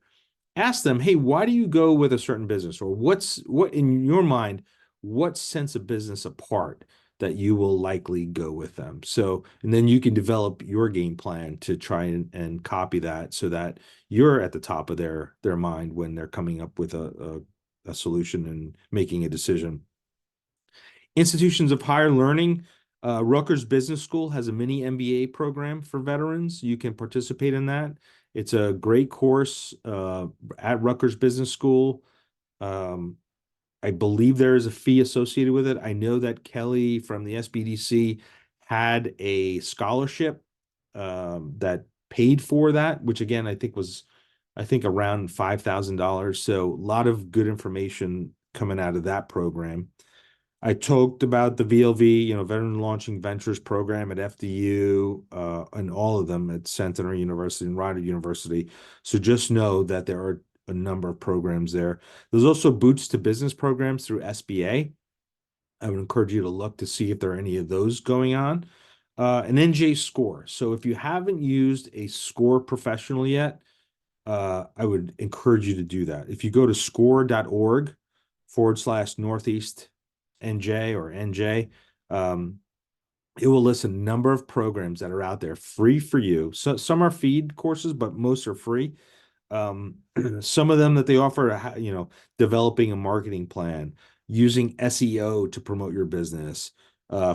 ask them, hey, why do you go with a certain business? Or what in your mind, what sets a business apart that you will likely go with them? So, and then you can develop your game plan to try and copy that so that you're at the top of their mind when they're coming up with a solution and making a decision. Institutions of higher learning. Rutgers Business School has a mini MBA program for veterans. You can participate in that. It's a great course at Rutgers Business School. I believe there is a fee associated with it. I know that Kelly from the SBDC had a scholarship that paid for that, which again, I think was around $5,000. So a lot of good information coming out of that program. I talked about the VLV, Veteran Launching Ventures program at FDU, and all of them at Centenary University and Rider University. So just know that there are a number of programs there. There's also Boots to Business programs through SBA. I would encourage you to look to see if there are any of those going on. An NJ Score. So if you haven't used a score professional yet, I would encourage you to do that. If you go to score.org/Northeast NJ or NJ, it will list a number of programs that are out there free for you. So some are feed courses, but most are free. Some of them that they offer, developing a marketing plan, using SEO to promote your business,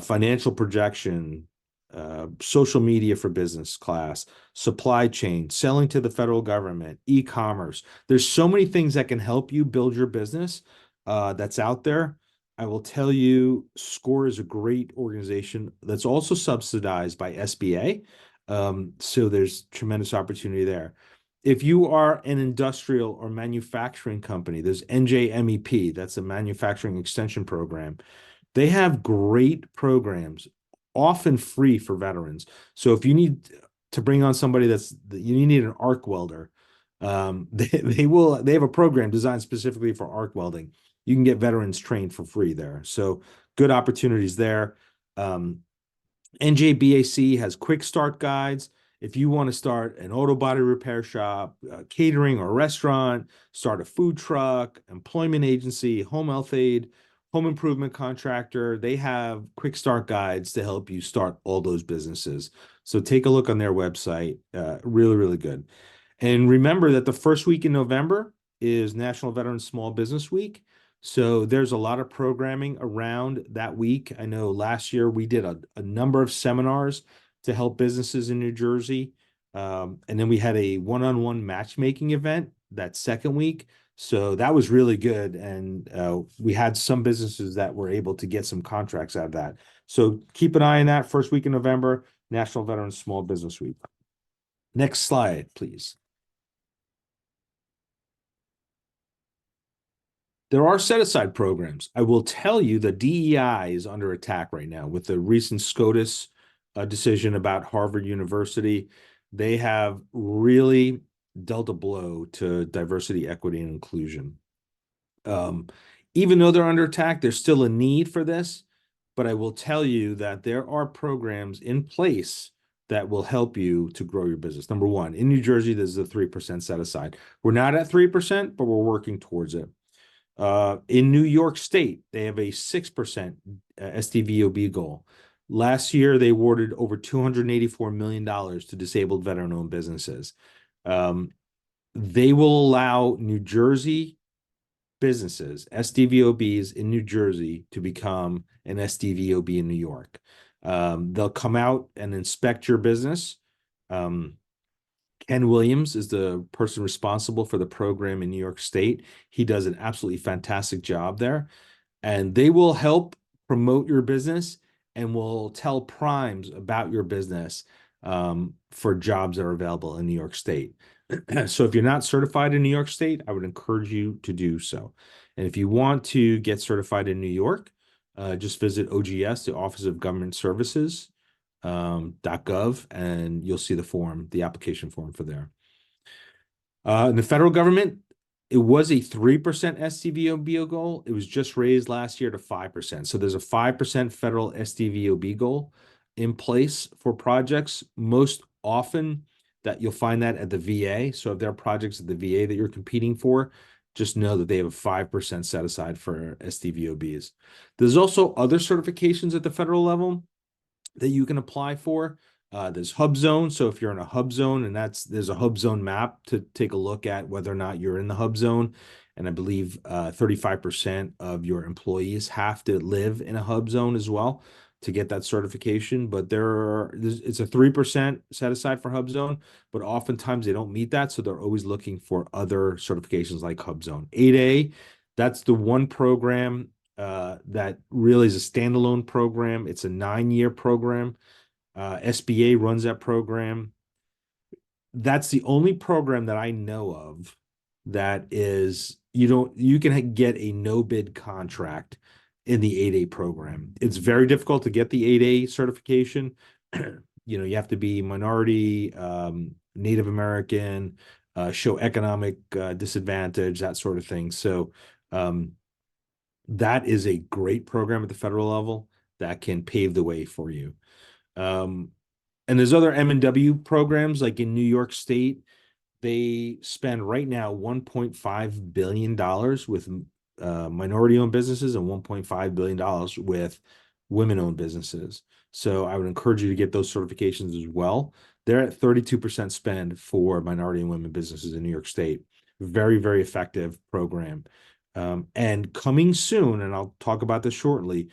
financial projection, social media for business class, supply chain, selling to the federal government, e-commerce. There's so many things that can help you build your business that's out there. I will tell you, SCORE is a great organization that's also subsidized by SBA. So there's tremendous opportunity there. If you are an industrial or manufacturing company, there's NJMEP, that's a manufacturing extension program. They have great programs, often free for veterans. So if you need to bring on somebody you need an arc welder, they have a program designed specifically for arc welding. You can get veterans trained for free there. So good opportunities there. NJBAC has quick start guides. If you want to start an auto body repair shop, catering or restaurant, start a food truck, employment agency, home health aid, home improvement contractor, they have quick start guides to help you start all those businesses. So take a look on their website. Really, really good. And remember that the first week in November is National Veteran Small Business Week. So there's a lot of programming around that week. I know last year we did a number of seminars to help businesses in New Jersey. And then we had a one-on-one matchmaking event that second week. So that was really good. And we had some businesses that were able to get some contracts out of that. So keep an eye on that first week in November, National Veteran Small Business Week. Next slide, please. There are set-aside programs. I will tell you the DEI is under attack right now with the recent SCOTUS decision about Harvard University. They have really dealt a blow to diversity, equity, and inclusion. Even though they're under attack, there's still a need for this. But I will tell you that there are programs in place that will help you to grow your business. Number one, in New Jersey, there's a 3% set aside. We're not at 3%, but we're working towards it. In New York State, they have a 6% SDVOB goal. Last year, they awarded over $284 million to disabled veteran-owned businesses. They will allow New Jersey businesses, SDVOBs in New Jersey, to become an SDVOB in New York. They'll come out and inspect your business. Ken Williams is the person responsible for the program in New York State. He does an absolutely fantastic job there. and they will help promote your business and will tell primes about your business for jobs that are available in New York State. So if you're not certified in New York State, I would encourage you to do so. And if you want to get certified in New York, just visit OGS, the Office of Government Services, .gov, and you'll see the form, the application form for there. In the federal government, it was a 3% SDVOB goal. It was just raised last year to 5%. So there's a 5% federal SDVOB goal in place for projects. Most often that you'll find that at the VA. So if there are projects at the VA that you're competing for, just know that they have a 5% set aside for SDVOBs. There's also other certifications at the federal level that you can apply for. There's hub zone. So if you're in a hub zone, and there's a hub zone map to take a look at whether or not you're in the hub zone. And I believe 35% of your employees have to live in a hub zone as well to get that certification. But it's a 3% set aside for hub zone, but oftentimes they don't meet that. So they're always looking for other certifications like hub zone. 8A, that's the one program that really is a standalone program. It's a 9-year program. SBA runs that program. That's the only program that I know of that is you can get a no bid contract in the 8A program. It's very difficult to get the 8A certification. You have to be minority, Native American, show economic disadvantage, that sort of thing. So that is a great program at the federal level that can pave the way for you. And there's other M&W programs like in New York State. They spend right now $1.5 billion with minority-owned businesses and $1.5 billion with women-owned businesses. So I would encourage you to get those certifications as well. They're at 32% spend for minority and women businesses in New York State. Very, very effective program. And coming soon, and I'll talk about this shortly,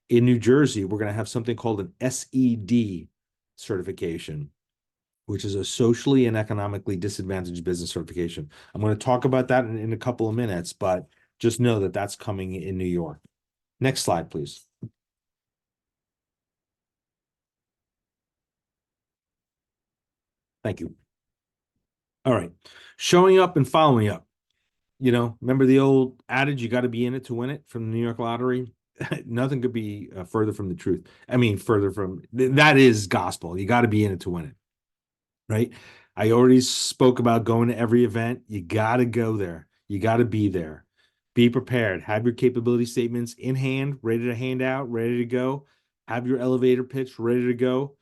in New Jersey, we're going to have something called an SED certification, which is a socially and economically disadvantaged business certification. I'm going to talk about that in a couple of minutes, but just know that that's coming in New York. Next slide, please. Thank you. All right. Showing up and following up. Remember the old adage, you got to be in it to win it from the New York Lottery? Nothing could be further from the truth. I mean, that is gospel. You got to be in it to win it, right? I already spoke about going to every event. You got to go there. You got to be there. Be prepared. Have your capability statements in hand, ready to hand out, ready to go. Have your elevator pitch ready to go.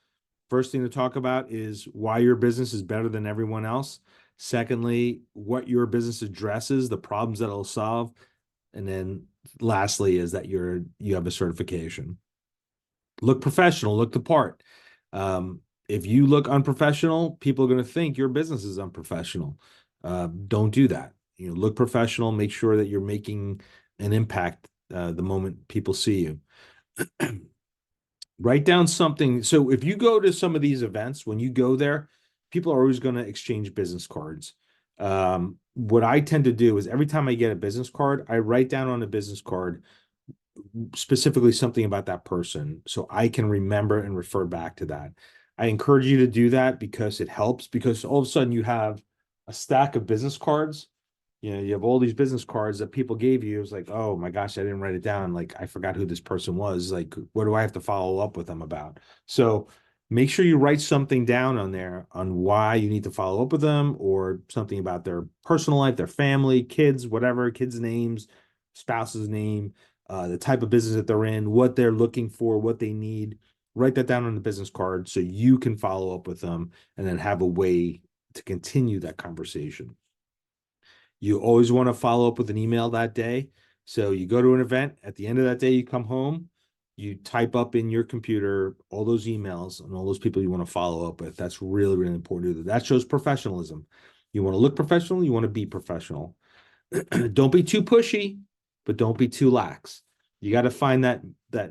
First thing to talk about is why your business is better than everyone else. Secondly, what your business addresses, the problems that it'll solve. And then lastly is that you have a certification. Look professional, look the part. If you look unprofessional, people are going to think your business is unprofessional. Don't do that. Look professional, make sure that you're making an impact the moment people see you. Write down something. So if you go to some of these events, when you go there, people are always going to exchange business cards. What I tend to do is every time I get a business card, I write down on the business card specifically something about that person so I can remember and refer back to that. I encourage you to do that because it helps, because all of a sudden you have a stack of business cards. You have all these business cards that people gave you. It was like, oh my gosh, I didn't write it down. Like, I forgot who this person was. Like, what do I have to follow up with them about? So make sure you write something down on there on why you need to follow up with them, or something about their personal life, their family, kids, whatever, kids' names, spouse's name, the type of business that they're in, what they're looking for, what they need. Write that down on the business card so you can follow up with them and then have a way to continue that conversation. You always want to follow up with an email that day. So you go to an event, at the end of that day, you come home, you type up in your computer all those emails and all those people you want to follow up with. That's really, really important to do. That shows professionalism. You want to look professional, you want to be professional. Don't be too pushy, but don't be too lax. You got to find that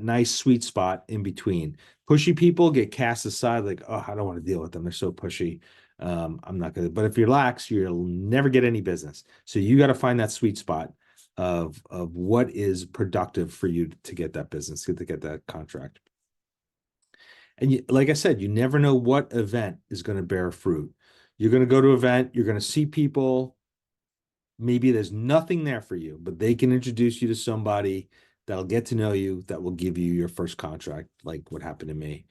nice sweet spot in between. Pushy people get cast aside like, oh, I don't want to deal with them. They're so pushy. I'm not going to, but if you're lax, you'll never get any business. So you got to find that sweet spot. of what is productive for you to get that business, to get that contract. And you, like I said, you never know what event is going to bear fruit. You're going to go to an event, you're going to see people, maybe there's nothing there for you, but they can introduce you to somebody that'll get to know you, that will give you your first contract, like what happened to me.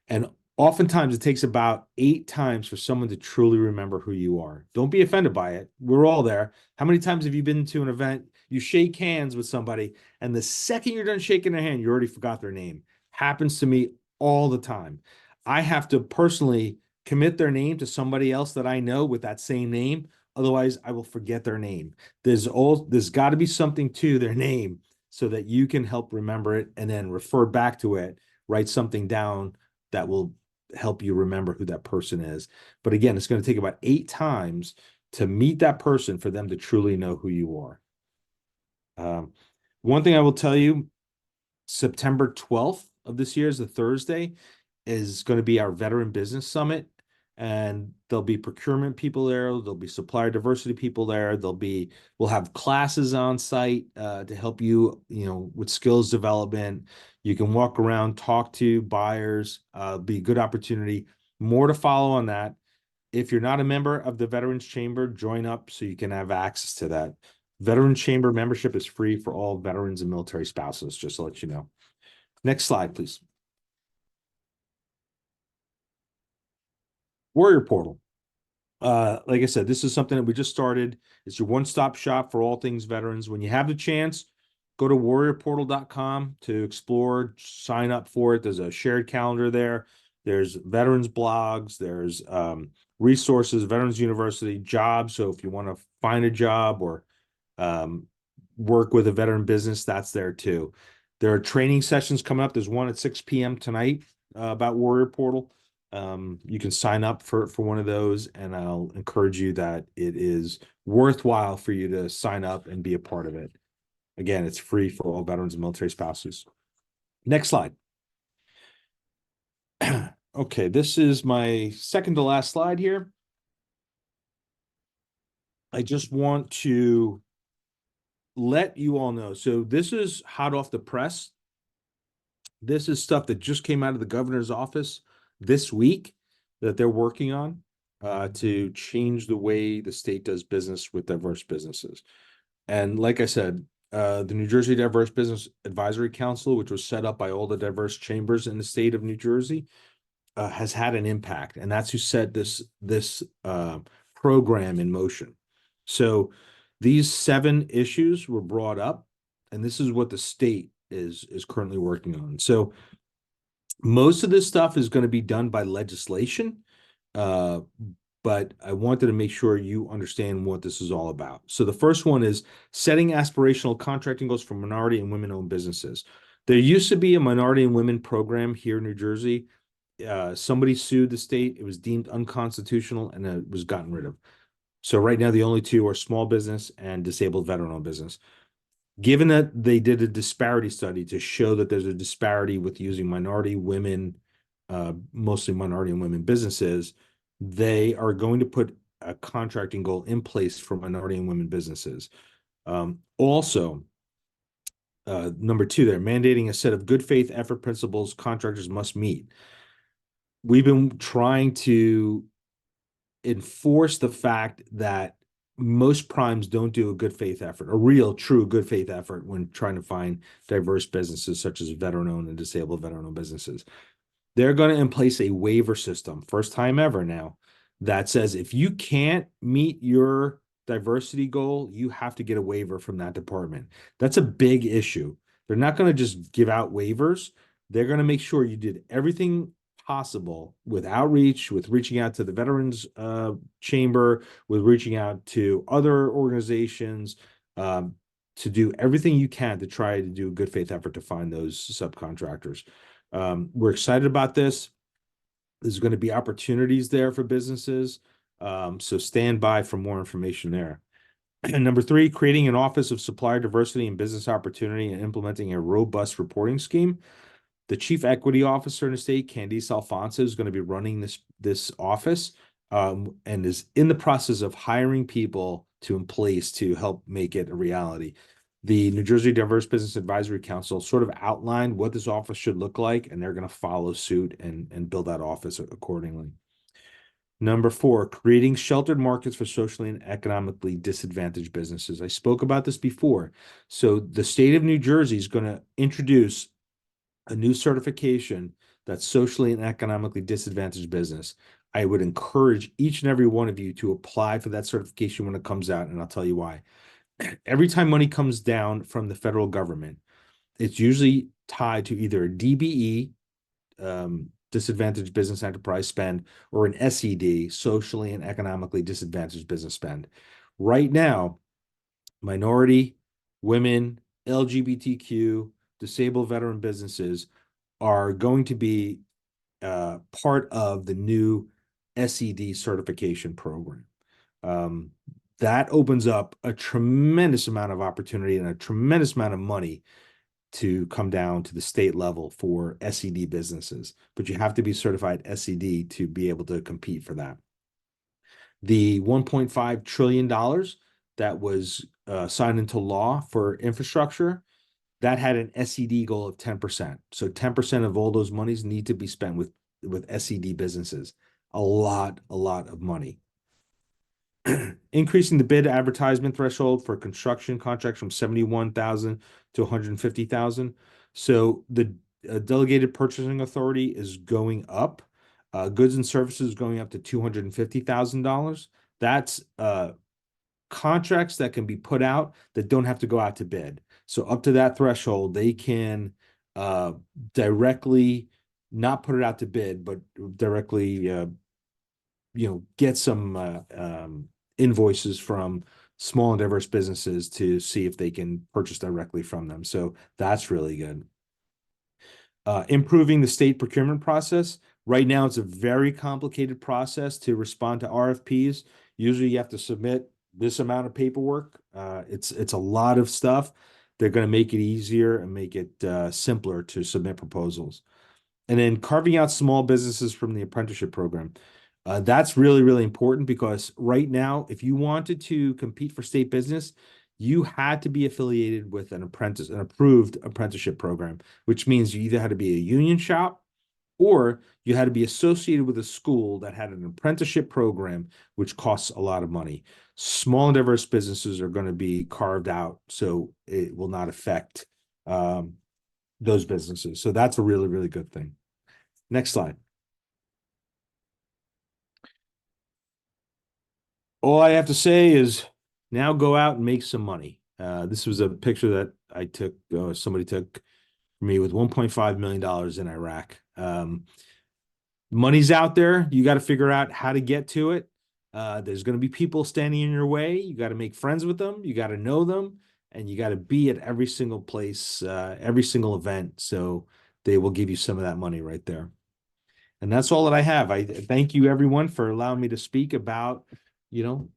And oftentimes it takes about 8 times for someone to truly remember who you are. Don't be offended by it. We're all there. How many times have you been to an event, you shake hands with somebody, and the second you're done shaking their hand, you already forgot their name? Happens to me all the time. I have to personally commit their name to somebody else that I know with that same name. Otherwise, I will forget their name. There's got to be something to their name so that you can help remember it and then refer back to it, write something down that will help you remember who that person is. But again, it's going to take about 8 times to meet that person for them to truly know who you are. One thing I will tell you, September 12th of this year is a Thursday, is going to be our Veteran Business Summit. And there'll be procurement people there. There'll be supplier diversity people there. We'll have classes on site to help you, with skills development. You can walk around, talk to buyers, be a good opportunity. More to follow on that. If you're not a member of the Veterans Chamber, join up so you can have access to that. Veterans Chamber membership is free for all veterans and military spouses, just to let you know. Next slide, please. Warrior Portal. Like I said, this is something that we just started. It's your one-stop shop for all things veterans. When you have the chance, go to warriorportal.com to explore, sign up for it. There's a shared calendar there. There's veterans blogs, there's resources, Veterans University, jobs. So if you want to find a job or work with a veteran business, that's there too. There are training sessions coming up. There's one at 6 p.m. tonight about Warrior Portal. You can sign up for one of those, and I'll encourage you that it is worthwhile for you to sign up and be a part of it. Again, it's free for all veterans and military spouses. Next slide. Okay, this is my second to last slide here. I just want to let you all know. So this is hot off the press. This is stuff that just came out of the governor's office this week that they're working on to change the way the state does business with diverse businesses. And like I said, the New Jersey Diverse Business Advisory Council, which was set up by all the diverse chambers in the state of New Jersey, has had an impact, and that's who set this program in motion. So these 7 issues were brought up, and this is what the state is currently working on. So most of this stuff is going to be done by legislation, but I wanted to make sure you understand what this is all about. So the first one is setting aspirational contracting goals for minority and women-owned businesses. There used to be a minority and women program here in New Jersey. Somebody sued the state. It was deemed unconstitutional, and it was gotten rid of. So right now, the only 2 are small business and disabled veteran-owned business. Given that they did a disparity study to show that there's a disparity with using minority women, mostly minority and women businesses, they are going to put a contracting goal in place for minority and women businesses. Also, number 2 there, mandating a set of good faith effort principles contractors must meet. We've been trying to enforce the fact that most primes don't do a good faith effort, a real, true good faith effort when trying to find diverse businesses such as veteran-owned and disabled veteran-owned businesses. They're going to in place a waiver system, first time ever now, that says if you can't meet your diversity goal, you have to get a waiver from that department. That's a big issue. They're not going to just give out waivers. They're going to make sure you did everything possible with outreach, with reaching out to the Veterans Chamber, with reaching out to other organizations, to do everything you can to try to do a good faith effort to find those subcontractors. We're excited about this. There's going to be opportunities there for businesses. So stand by for more information there. And number 3, creating an Office of Supplier Diversity and Business Opportunity and implementing a robust reporting scheme. The Chief Equity Officer in the state, Candice Alfonso, is going to be running this office and is in the process of hiring people to in place to help make it a reality. The New Jersey Diverse Business Advisory Council sort of outlined what this office should look like, and they're going to follow suit and build that office accordingly. Number 4, creating sheltered markets for socially and economically disadvantaged businesses. I spoke about this before. So the state of New Jersey is going to introduce a new certification that's socially and economically disadvantaged business. I would encourage each and every one of you to apply for that certification when it comes out, and I'll tell you why. Every time money comes down from the federal government, it's usually tied to either a DBE, disadvantaged business enterprise spend, or an SED, socially and economically disadvantaged business spend. Right now, minority, women, LGBTQ, disabled veteran businesses are going to be part of the new SED certification program. That opens up a tremendous amount of opportunity and a tremendous amount of money to come down to the state level for SED businesses, but you have to be certified SED to be able to compete for that. The $1.5 trillion that was signed into law for infrastructure, that had an SED goal of 10%. So 10% of all those monies need to be spent with SED businesses. A lot of money. Increasing the bid advertisement threshold for construction contracts from 71,000 to 150,000. So the delegated purchasing authority is going up. Goods and services going up to $250,000. That's contracts that can be put out that don't have to go out to bid. So up to that threshold, they can directly not put it out to bid, but directly get some invoices from small and diverse businesses to see if they can purchase directly from them. So that's really good. Improving the state procurement process. Right now, it's a very complicated process to respond to RFPs. Usually you have to submit this amount of paperwork. It's a lot of stuff. They're going to make it easier and make it simpler to submit proposals. And then carving out small businesses from the apprenticeship program. That's really important because right now, if you wanted to compete for state business, you had to be affiliated with an approved apprenticeship program, which means you either had to be a union shop or you had to be associated with a school that had an apprenticeship program, which costs a lot of money. Small and diverse businesses are going to be carved out, so it will not affect those businesses. So that's a really good thing. Next slide. All I have to say is now go out and make some money. This was a picture that I took, somebody took for me with $1.5 million in Iraq. Money's out there. You got to figure out how to get to it. There's going to be people standing in your way. You got to make friends with them. You got to know them, and you got to be at every single place, every single event. So they will give you some of that money right there. And that's all that I have. I thank you everyone for allowing me to speak about,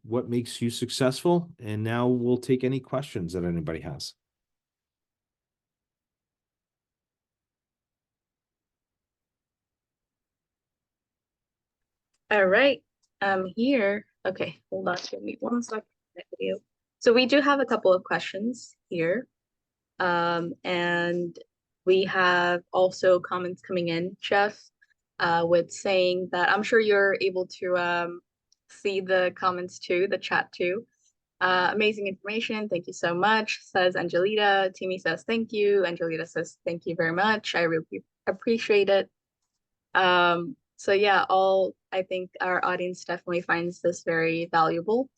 what makes you successful. And now we'll take any questions that anybody has. All right, here. Okay, hold on, give me 1 second. Video. So we do have a couple of questions here, and we have also comments coming in, Jeff, with saying that I'm sure you're able to see the comments too, the chat too. Amazing information. Thank you so much, says Angelita. Timmy says thank you. Angelita says thank you very much. I really appreciate it. So yeah, I think our audience definitely finds this very valuable.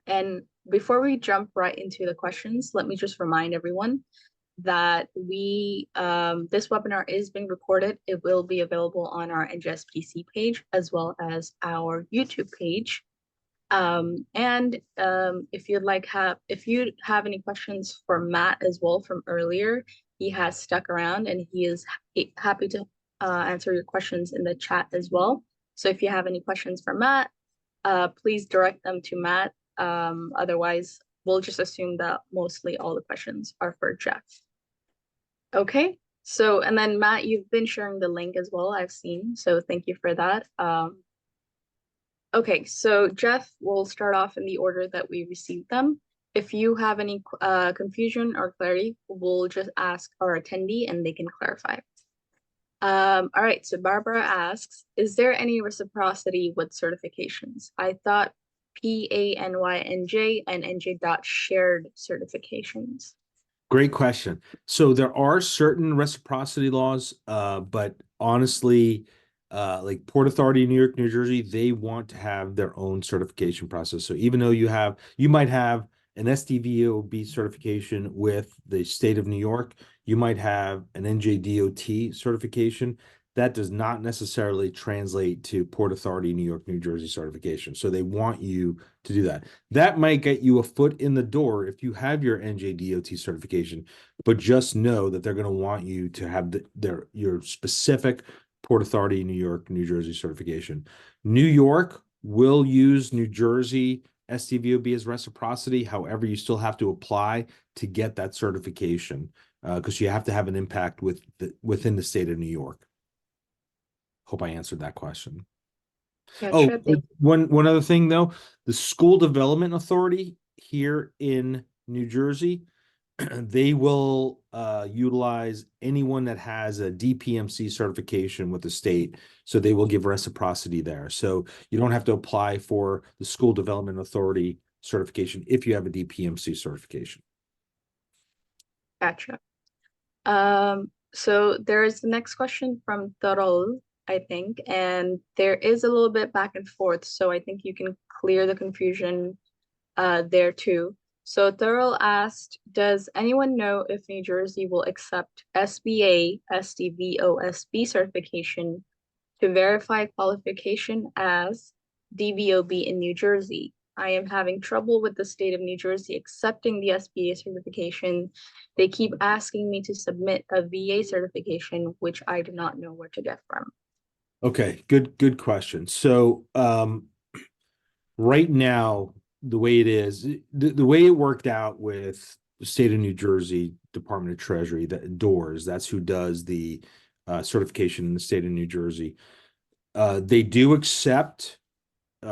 And before we jump right into the questions, let me just remind everyone that this webinar is being recorded. It will be available on our NJSBDC page as well as our YouTube page. If you have any questions for Matt as well from earlier, he has stuck around and he is happy to answer your questions in the chat as well. So if you have any questions for Matt, please direct them to Matt. Otherwise, we'll just assume that mostly all the questions are for Jeff. Okay, so, and then Matt, you've been sharing the link as well, I've seen, so thank you for that. Okay, so Jeff, we'll start off in the order that we received them. If you have any confusion or clarity, we'll just ask our attendee and they can clarify. All right, so Barbara asks, is there any reciprocity with certifications? I thought PANYNJ and NJ dot shared certifications. Great question. So there are certain reciprocity laws, but honestly, like Port Authority, New York, New Jersey, they want to have their own certification process. So even though you might have an SDVOB certification with the state of New York, you might have an NJDOT certification. That does not necessarily translate to Port Authority, New York, New Jersey certification. So they want you to do that. That might get you a foot in the door if you have your NJDOT certification, but just know that they're going to want you to have your specific Port Authority, New York, New Jersey certification. New York will use New Jersey SDVOB as reciprocity. However, you still have to apply to get that certification because you have to have an impact within the state of New York. Hope I answered that question. Oh, Gotcha, thank one other thing though, the School Development Authority here in New Jersey, they will utilize anyone that has a DPMC certification with the state. So they will give reciprocity there. So you don't have to apply for the School Development Authority certification if you have a DPMC certification. Gotcha. So there is the next question from Tarol, I think, and there is a little bit back and forth, so I think you can clear the confusion there too. So Thurl asked, does anyone know if New Jersey will accept SBA SDVOSB certification to verify qualification as DVOB in New Jersey? I am having trouble with the state of New Jersey accepting the SBA certification. They keep asking me to submit a VA certification, which I do not know where to get from. Okay, good question. So right now, the way it is, the way it worked out with the state of New Jersey Department of Treasury, that DOORS, that's who does the certification in the state of New Jersey. They do accept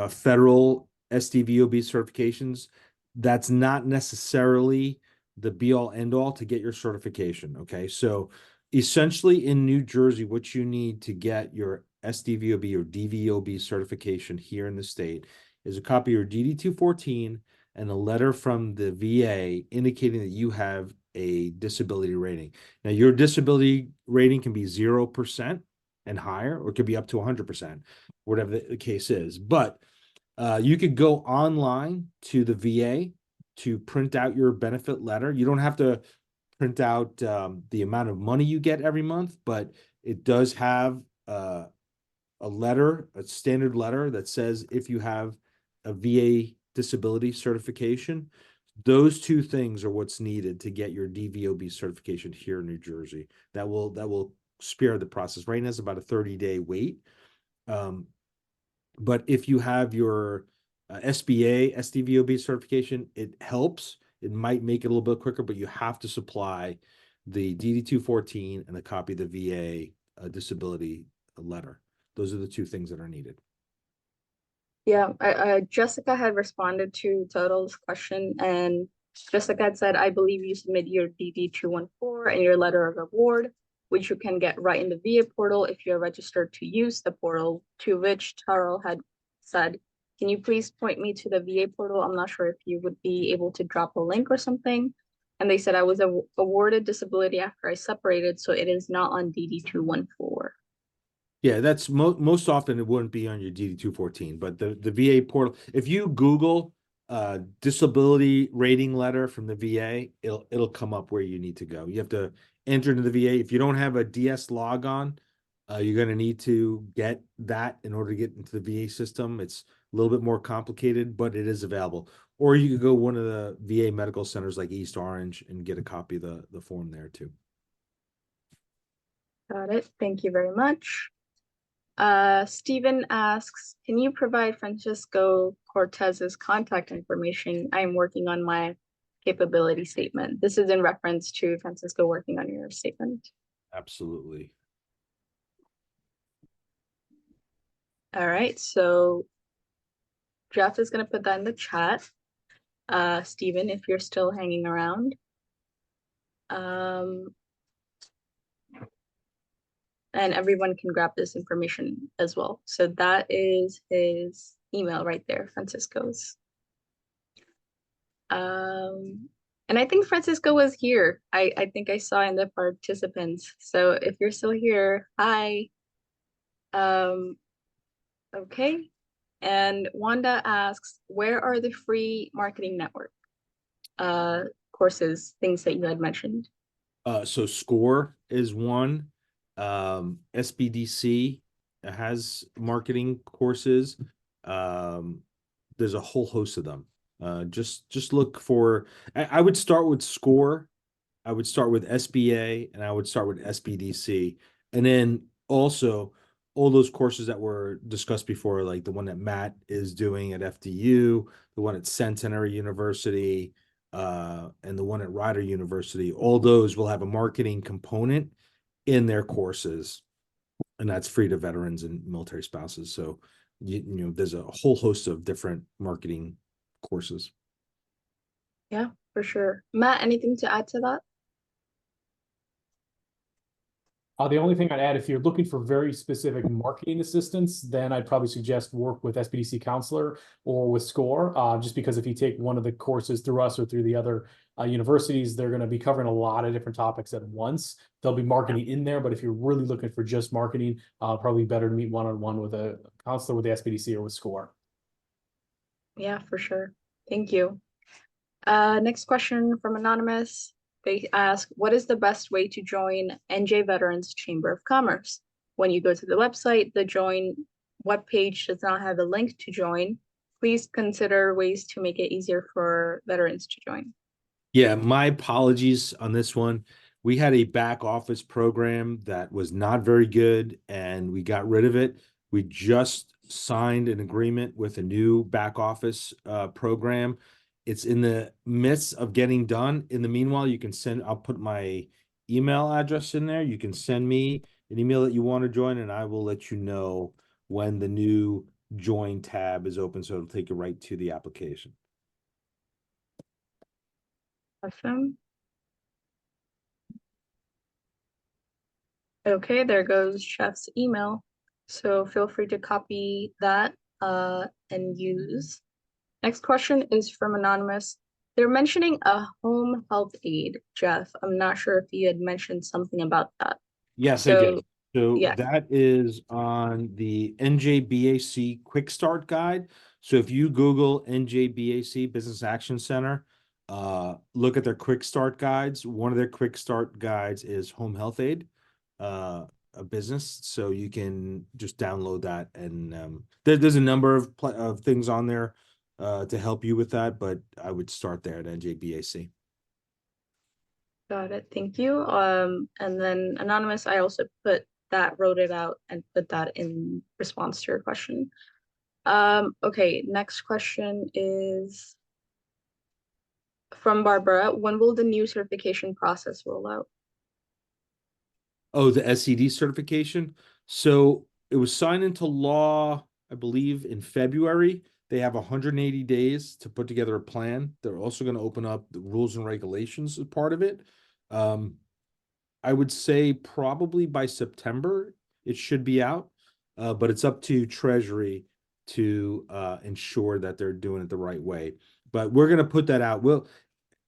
federal SDVOB certifications. That's not necessarily the be all end all to get your certification. Okay, so essentially in New Jersey, what you need to get your SDVOB or DVOB certification here in the state is a copy of your DD-214 and a letter from the VA indicating that you have a disability rating. Now, your disability rating can be 0% and higher, or it could be up to 100%, whatever the case is. But you could go online to the VA to print out your benefit letter. You don't have to print out the amount of money you get every month, but it does have a letter, a standard letter that says if you have a VA disability certification, those two things are what's needed to get your DVOB certification here in New Jersey. That will spare the process. Right now it's about a 30-day wait. But if you have your SBA SDVOB certification, it helps. It might make it a little bit quicker, but you have to supply the DD-214 and a copy of the VA disability letter. Those are the two things that are needed. Yeah, Jessica had responded to Total's question, and Jessica had said, I believe you submit your DD-214 and your letter of award, which you can get right in the VA portal if you're registered to use the portal, to which Taro had said, can you please point me to the VA portal? I'm not sure if you would be able to drop a link or something. And they said I was awarded disability after I separated, so it is not on DD-214. Yeah, that's most often it wouldn't be on your DD-214, but the VA portal, if you Google disability rating letter from the VA, it'll come up where you need to go. You have to enter into the VA. If you don't have a DS logon, you're going to need to get that in order to get into the VA system. It's a little bit more complicated, but it is available. Or you could go one of the VA medical centers like East Orange and get a copy of the form there too. Got it. Thank you very much. Stephen asks, can you provide Francisco Cortez's contact information? I'm working on my capability statement. This is in reference to Francisco working on your statement. Absolutely. All right, so Jeff is going to put that in the chat. Stephen, if you're still hanging around. And everyone can grab this information as well. So that is his email right there, Francisco's. And I think Francisco was here. I think I saw in the participants. So if you're still here, hi. Okay. And Wanda asks, where are the free marketing network courses, things that you had mentioned? So SCORE is one. SBDC has marketing courses. There's a whole host of them. Just look for. I would start with SCORE. I would start with SBA, and I would start with SBDC, and then also all those courses that were discussed before, like the one that Matt is doing at FDU, the one at Centenary University, and the one at Rider University. All those will have a marketing component in their courses, and that's free to veterans and military spouses. So you know, there's a whole host of different marketing courses. Yeah, for sure. Matt, anything to add to that? The only thing I'd add, if you're looking for very specific marketing assistance, then I'd probably suggest work with SBDC Counselor or with SCORE, just because if you take one of the courses through us or through the other universities, they're going to be covering a lot of different topics at once. There'll be marketing in there, but if you're really looking for just marketing, probably better to meet one-on-one with a counselor with the SBDC or with SCORE. Yeah, for sure. Thank you. Next question from Anonymous. They ask, what is the best way to join NJ Veterans Chamber of Commerce? When you go to the website, the join webpage does not have a link to join. Please consider ways to make it easier for veterans to join. Yeah, my apologies on this one. We had a back office program that was not very good, and we got rid of it. We just signed an agreement with a new back office program. It's in the midst of getting done. In the meanwhile, you can send, I'll put my email address in there. You can send me an email that you want to join, and I will let you know when the new join tab is open. So it'll take you right to the application. Awesome. Okay, there goes Chef's email. So feel free to copy that and use. Next question is from Anonymous. They're mentioning a home health aid, Jeff. I'm not sure if you had mentioned something about that. Yes, I did. So yeah. that is on the NJBAC Quick Start Guide. So if you Google NJBAC Business Action Center, look at their Quick Start guides. One of their Quick Start guides is home health aid, a business. So you can just download that, and there's a number of things on there to help you with that. But I would start there at NJBAC. Got it. Thank you. And then Anonymous, I also wrote it out and put that in response to your question. Okay, next question is from Barbara. When will the new certification process roll out? Oh, the SED certification. So it was signed into law, I believe, in February. They have 180 days to put together a plan. They're also going to open up the rules and regulations as part of it. I would say probably by September it should be out, but it's up to Treasury to ensure that they're doing it the right way. But we're going to put that out.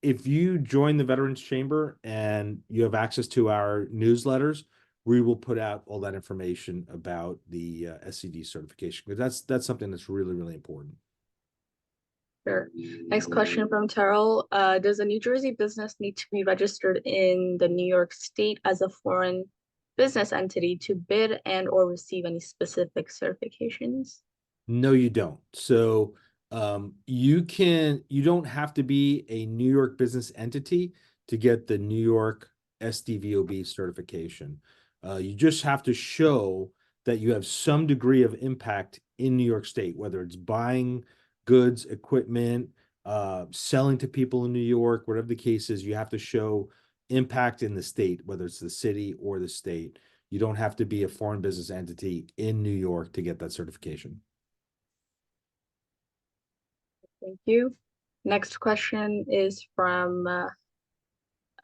If you join the Veterans Chamber and you have access to our newsletters, we will put out all that information about the SED certification, because that's something that's really, really important. Sure. Next question from Terrell. Does a New Jersey business need to be registered in the New York State as a foreign business entity to bid and or receive any specific certifications? No, you don't. So you don't have to be a New York business entity to get the New York SDVOB certification. You just have to show that you have some degree of impact in New York State, whether it's buying goods, equipment, selling to people in New York, whatever the case is. You have to show impact in the state, whether it's the city or the state. You don't have to be a foreign business entity in New York to get that certification. Thank you. Next question is from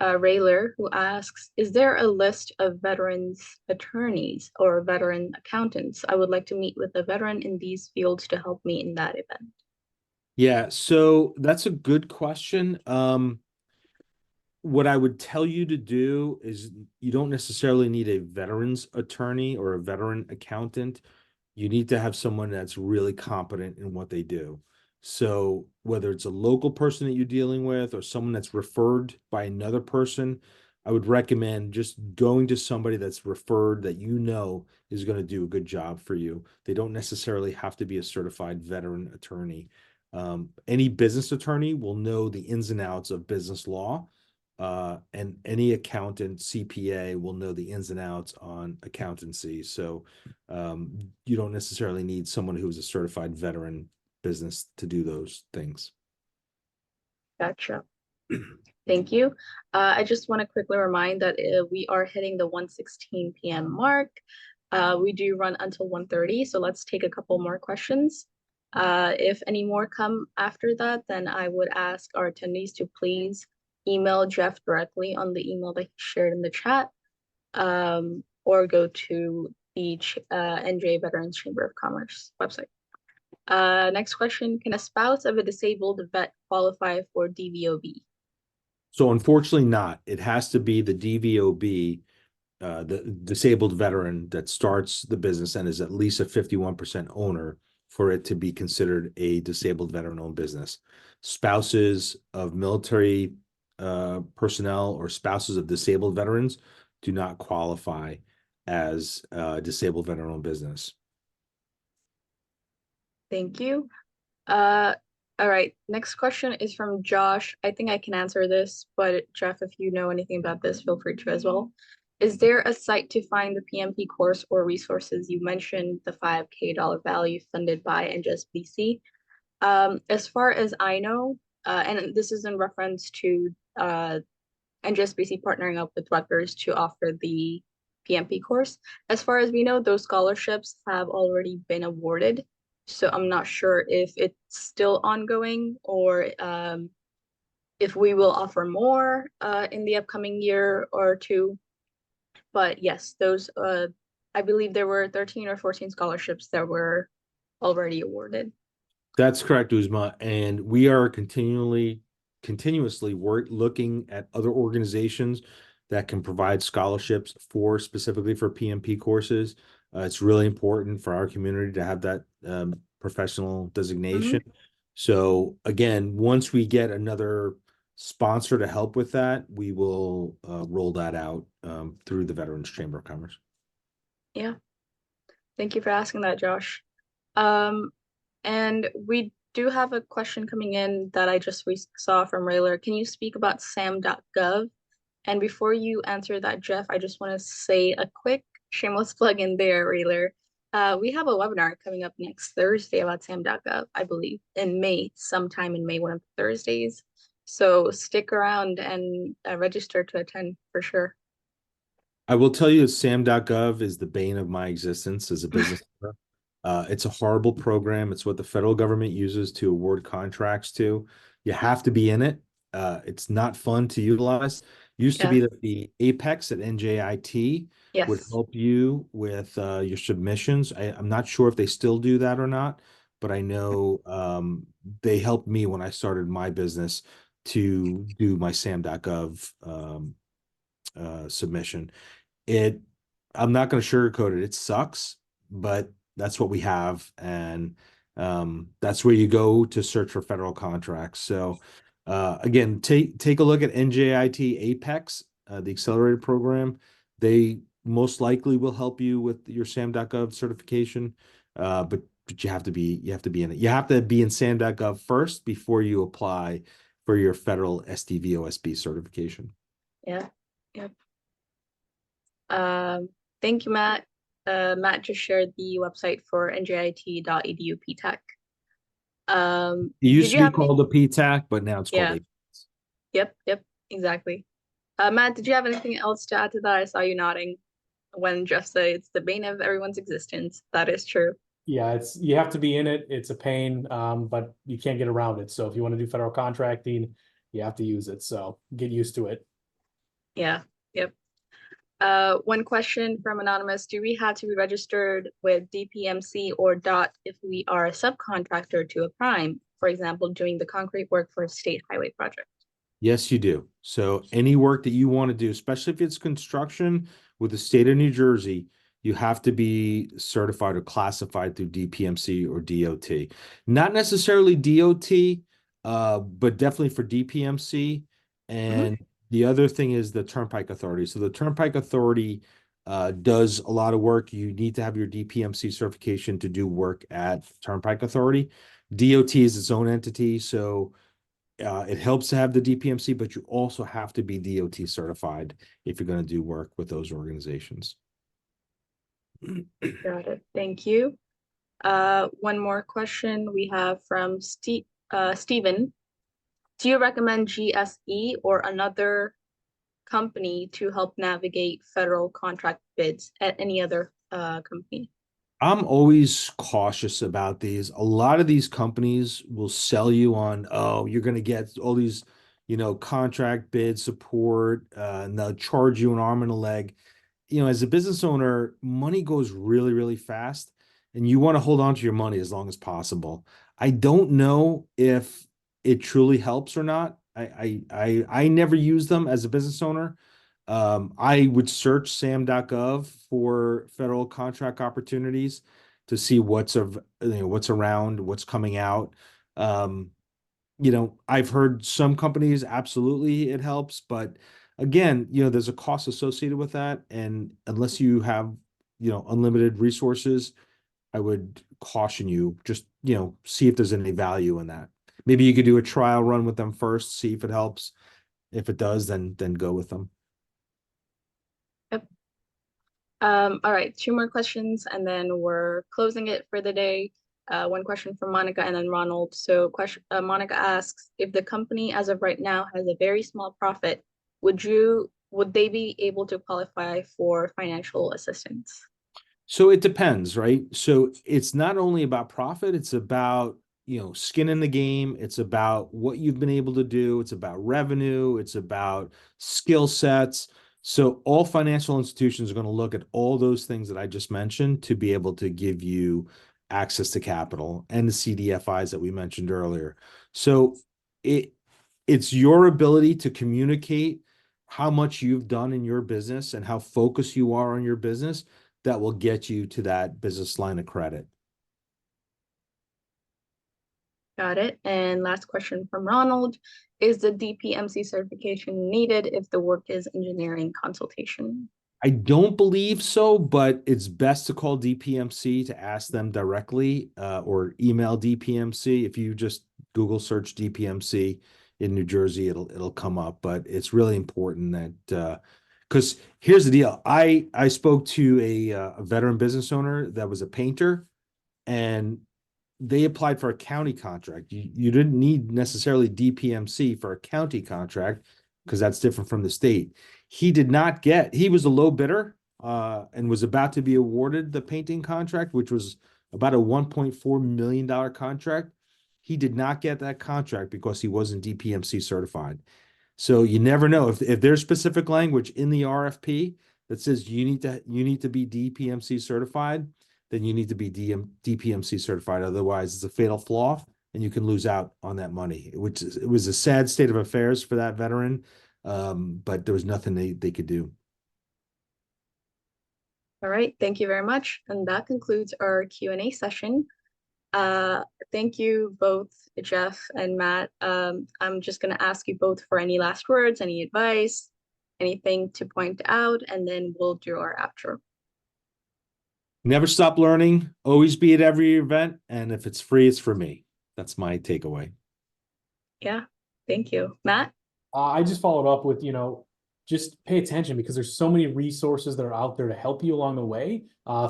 Rayler, who asks, is there a list of veterans attorneys or veteran accountants? I would like to meet with a veteran in these fields to help me in that event. Yeah, so that's a good question. What I would tell you to do is you don't necessarily need a veterans attorney or a veteran accountant. You need to have someone that's really competent in what they do. So whether it's a local person that you're dealing with or someone that's referred by another person, I would recommend just going to somebody that's referred that you know is going to do a good job for you. They don't necessarily have to be a certified veteran attorney. Any business attorney will know the ins and outs of business law. And any accountant, CPA will know the ins and outs on accountancy. So you don't necessarily need someone who's a certified veteran business to do those things. Gotcha. Thank you. I just want to quickly remind that we are hitting the 1:16 p.m. mark. We do run until 1:30, so let's take a couple more questions. If any more come after that, then I would ask our attendees to please email Jeff directly on the email that he shared in the chat, or go to the NJ Veterans Chamber of Commerce website. Next question, can a spouse of a disabled vet qualify for DVOB? So unfortunately not. It has to be the DVOB, the disabled veteran that starts the business and is at least a 51% owner for it to be considered a disabled veteran-owned business. Spouses of military personnel or spouses of disabled veterans do not qualify as a disabled veteran-owned business. Thank you. All right, next question is from Josh. I think I can answer this, but Jeff, if you know anything about this, feel free to as well. Is there a site to find the PMP course or resources? You mentioned the $5K value funded by NJSBDC. As far as I know, and this is in reference to NJSBDC partnering up with Rutgers to offer the PMP course. As far as we know, those scholarships have already been awarded. So I'm not sure if it's still ongoing or if we will offer more in the upcoming year or two. But yes, those I believe there were 13 or 14 scholarships that were already awarded. That's correct, Uzma. And we are continuously looking at other organizations that can provide scholarships specifically for PMP courses. It's really important for our community to have that professional designation. So again, once we get another sponsor to help with that, we will roll that out through the Veterans Chamber of Commerce. Yeah. Thank you for asking that, Josh. And we do have a question coming in that I just saw from Rayler. Can you speak about sam.gov? And before you answer that, Jeff, I just want to say a quick shameless plug in there, Rayler. We have a webinar coming up next Thursday about sam.gov, I believe, in May, sometime in May, one of the Thursdays. So stick around and register to attend for sure. I will tell you, sam.gov is the bane of my existence as a business owner. It's a horrible program. It's what the federal government uses to award contracts to. You have to be in it. It's not fun to utilize. Used to be that the Apex at NJIT would help you with your submissions. I'm not sure if they still do that or not, but I know they helped me when I started my business to do my sam.gov submission. I'm not going to sugarcoat it. It sucks, but that's what we have. And that's where you go to search for federal contracts. So again, take a look at NJIT Apex, the accelerated program. They most likely will help you with your sam.gov certification. But you have to be in it. You have to be in sam.gov first before you apply for your federal SDVOSB certification. Yeah. Yep. Thank you, Matt. Matt just shared the website for njit.edu PTAC. It used to be called a PTAC, but now it's called Apex. Yep, exactly. Matt, did you have anything else to add to that? I saw you nodding when Jeff said it's the bane of everyone's existence. That is true. Yeah, you have to be in it. It's a pain, but you can't get around it. So if you want to do federal contracting, you have to use it. So get used to it. Yeah. Yep. One question from Anonymous. Do we have to be registered with DPMC or DOT if we are a subcontractor to a prime, for example, doing the concrete work for a state highway project? Yes, you do. So any work that you want to do, especially if it's construction with the state of New Jersey, you have to be certified or classified through DPMC or DOT. Not necessarily DOT, but definitely for DPMC. Mhm. And the other thing is the Turnpike Authority. So the Turnpike Authority does a lot of work. You need to have your DPMC certification to do work at Turnpike Authority. DOT is its own entity, so it helps to have the DPMC, but you also have to be DOT certified if you're going to do work with those organizations. Got it. Thank you. One more question we have from Stephen. Do you recommend GSE or another company to help navigate federal contract bids at any other company? I'm always cautious about these. A lot of these companies will sell you on, oh, you're going to get all these, contract bid support, and they'll charge you an arm and a leg. As a business owner, money goes really, really fast, and you want to hold on to your money as long as possible. I don't know if it truly helps or not. I never use them as a business owner. I would search sam.gov for federal contract opportunities to see what's around, what's coming out. Um, I've heard some companies absolutely it helps, but again, there's a cost associated with that. And unless you have, unlimited resources, I would caution you just, see if there's any value in that. Maybe you could do a trial run with them first, see if it helps. If it does, then go with them. Yep. All right, two more questions and then we're closing it for the day. One question from Monica and then Ronald. So Monica asks, if the company as of right now has a very small profit, would they be able to qualify for financial assistance? So it depends, right? So it's not only about profit, it's about, skin in the game. It's about what you've been able to do. It's about revenue. It's about skill sets. So all financial institutions are going to look at all those things that I just mentioned to be able to give you access to capital and the CDFIs that we mentioned earlier. So it's your ability to communicate how much you've done in your business and how focused you are on your business that will get you to that business line of credit. Got it. And last question from Ronald. Is the DPMC certification needed if the work is engineering consultation? I don't believe so, but it's best to call DPMC to ask them directly, or email DPMC. If you just Google search DPMC in New Jersey, it'll come up. But it's really important that because here's the deal. I spoke to a veteran business owner that was a painter, and they applied for a county contract. You didn't need necessarily DPMC for a county contract because that's different from the state. He was a low bidder, and was about to be awarded the painting contract, which was about a $1.4 million contract. He did not get that contract because he wasn't DPMC certified. So you never know if there's specific language in the RFP that says you need to be DPMC certified, then you need to be DPMC certified. Otherwise, it's a fatal flaw and you can lose out on that money, it was a sad state of affairs for that veteran. But there was nothing they could do. All right, thank you very much. And that concludes our Q&A session. Thank you both, Jeff and Matt. I'm just going to ask you both for any last words, any advice, anything to point out, and then we'll do our outro. Never stop learning, always be at every event, and if it's free, it's for me. That's my takeaway. Yeah, thank you. Matt? I just followed up with, just pay attention because there's so many resources that are out there to help you along the way,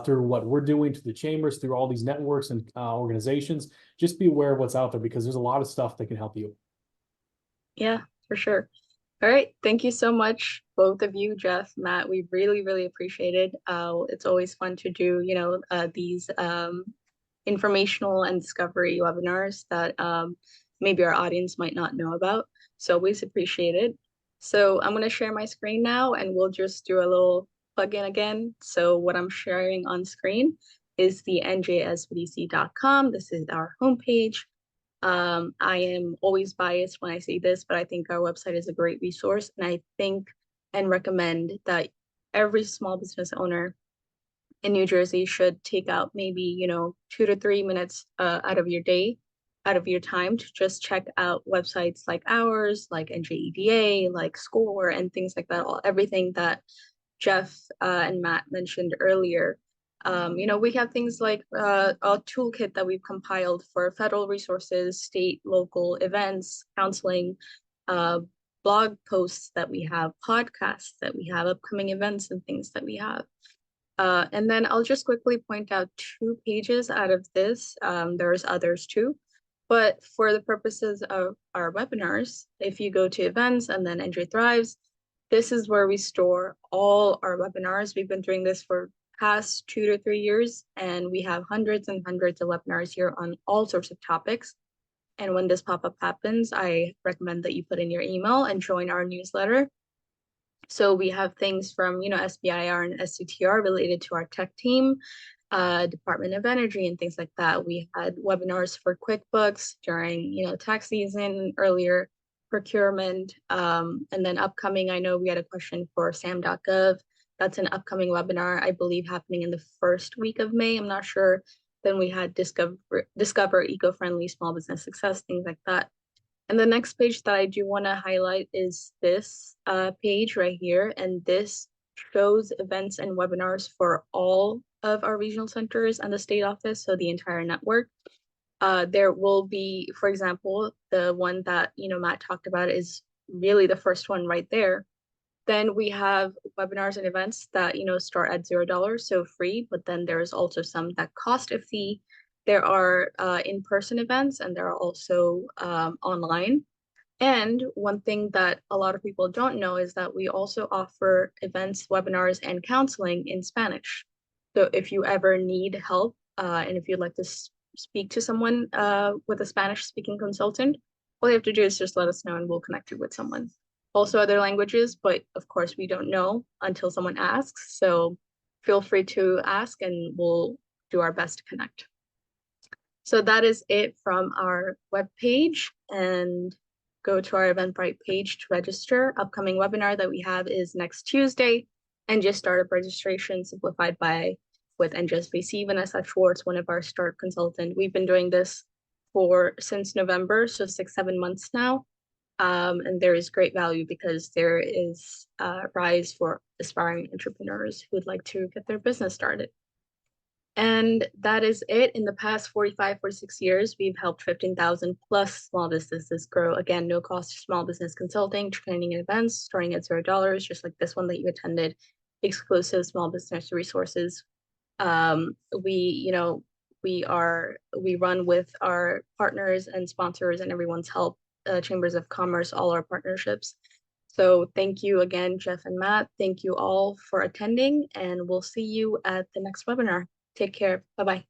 through what we're doing to the chambers, through all these networks and organizations. Just be aware of what's out there because there's a lot of stuff that can help you. Yeah, for sure. All right, thank you so much, both of you, Jeff, Matt. We really, really appreciate it. It's always fun to do, these informational and discovery webinars that maybe our audience might not know about. So always appreciate it. So I'm going to share my screen now and we'll just do a little plug-in again. So what I'm sharing on screen is the NJSBDC.com. This is our homepage. I am always biased when I say this, but I think our website is a great resource. And I think and recommend that every small business owner in New Jersey should take out maybe, 2 to 3 minutes out of your day, out of your time to just check out websites like ours, like NJEDA, like SCORE, and things like that. Everything that Jeff and Matt mentioned earlier. We have things like a toolkit that we've compiled for federal resources, state, local events, counseling, blog posts that we have, podcasts that we have, upcoming events and things that we have. And then I'll just quickly point out 2 pages out of this. There's others too, but for the purposes of our webinars, if you go to events and then NJ Thrives, this is where we store all our webinars. We've been doing this for past 2 to 3 years, and we have hundreds and hundreds of webinars here on all sorts of topics. And when this pop-up happens, I recommend that you put in your email and join our newsletter. So we have things from, SBIR and SCTR related to our tech team, Department of Energy and things like that. We had webinars for QuickBooks during, tax season, earlier procurement, and then upcoming, I know we had a question for sam.gov. That's an upcoming webinar, I believe, happening in the first week of May. I'm not sure. Then we had Discover Eco-Friendly Small Business Success, things like that. And the next page that I do want to highlight is this page right here. And this shows events and webinars for all of our regional centers and the state office, so the entire network. There will be, for example, the one that, Matt talked about is really the first one right there. Then we have webinars and events that, start at $0, so free, but then there's also some that cost a fee. There are in-person events and there are also online. And one thing that a lot of people don't know is that we also offer events, webinars, and counseling in Spanish. So if you ever need help and if you'd like to speak to someone with a Spanish-speaking consultant, all you have to do is just let us know and we'll connect you with someone. Also other languages, but of course we don't know until someone asks. So feel free to ask and we'll do our best to connect. So that is it from our webpage, and go to our Eventbrite page to register. Upcoming webinar that we have is next Tuesday, and just startup registration simplified with NJSBDC. Vanessa Schwartz, one of our startup consultants. We've been doing this since November, so 6-7 months now. And there is great value because there is a rise for aspiring entrepreneurs who would like to get their business started. And that is it. In the past 46 years, we've helped 15,000 plus small businesses grow. Again, no cost small business consulting, training, and events starting at $0, just like this one that you attended, exclusive small business resources. We run with our partners and sponsors and everyone's help, chambers of commerce, all our partnerships. So thank you again, Jeff and Matt. Thank you all for attending, and we'll see you at the next webinar. Take care. Bye-bye.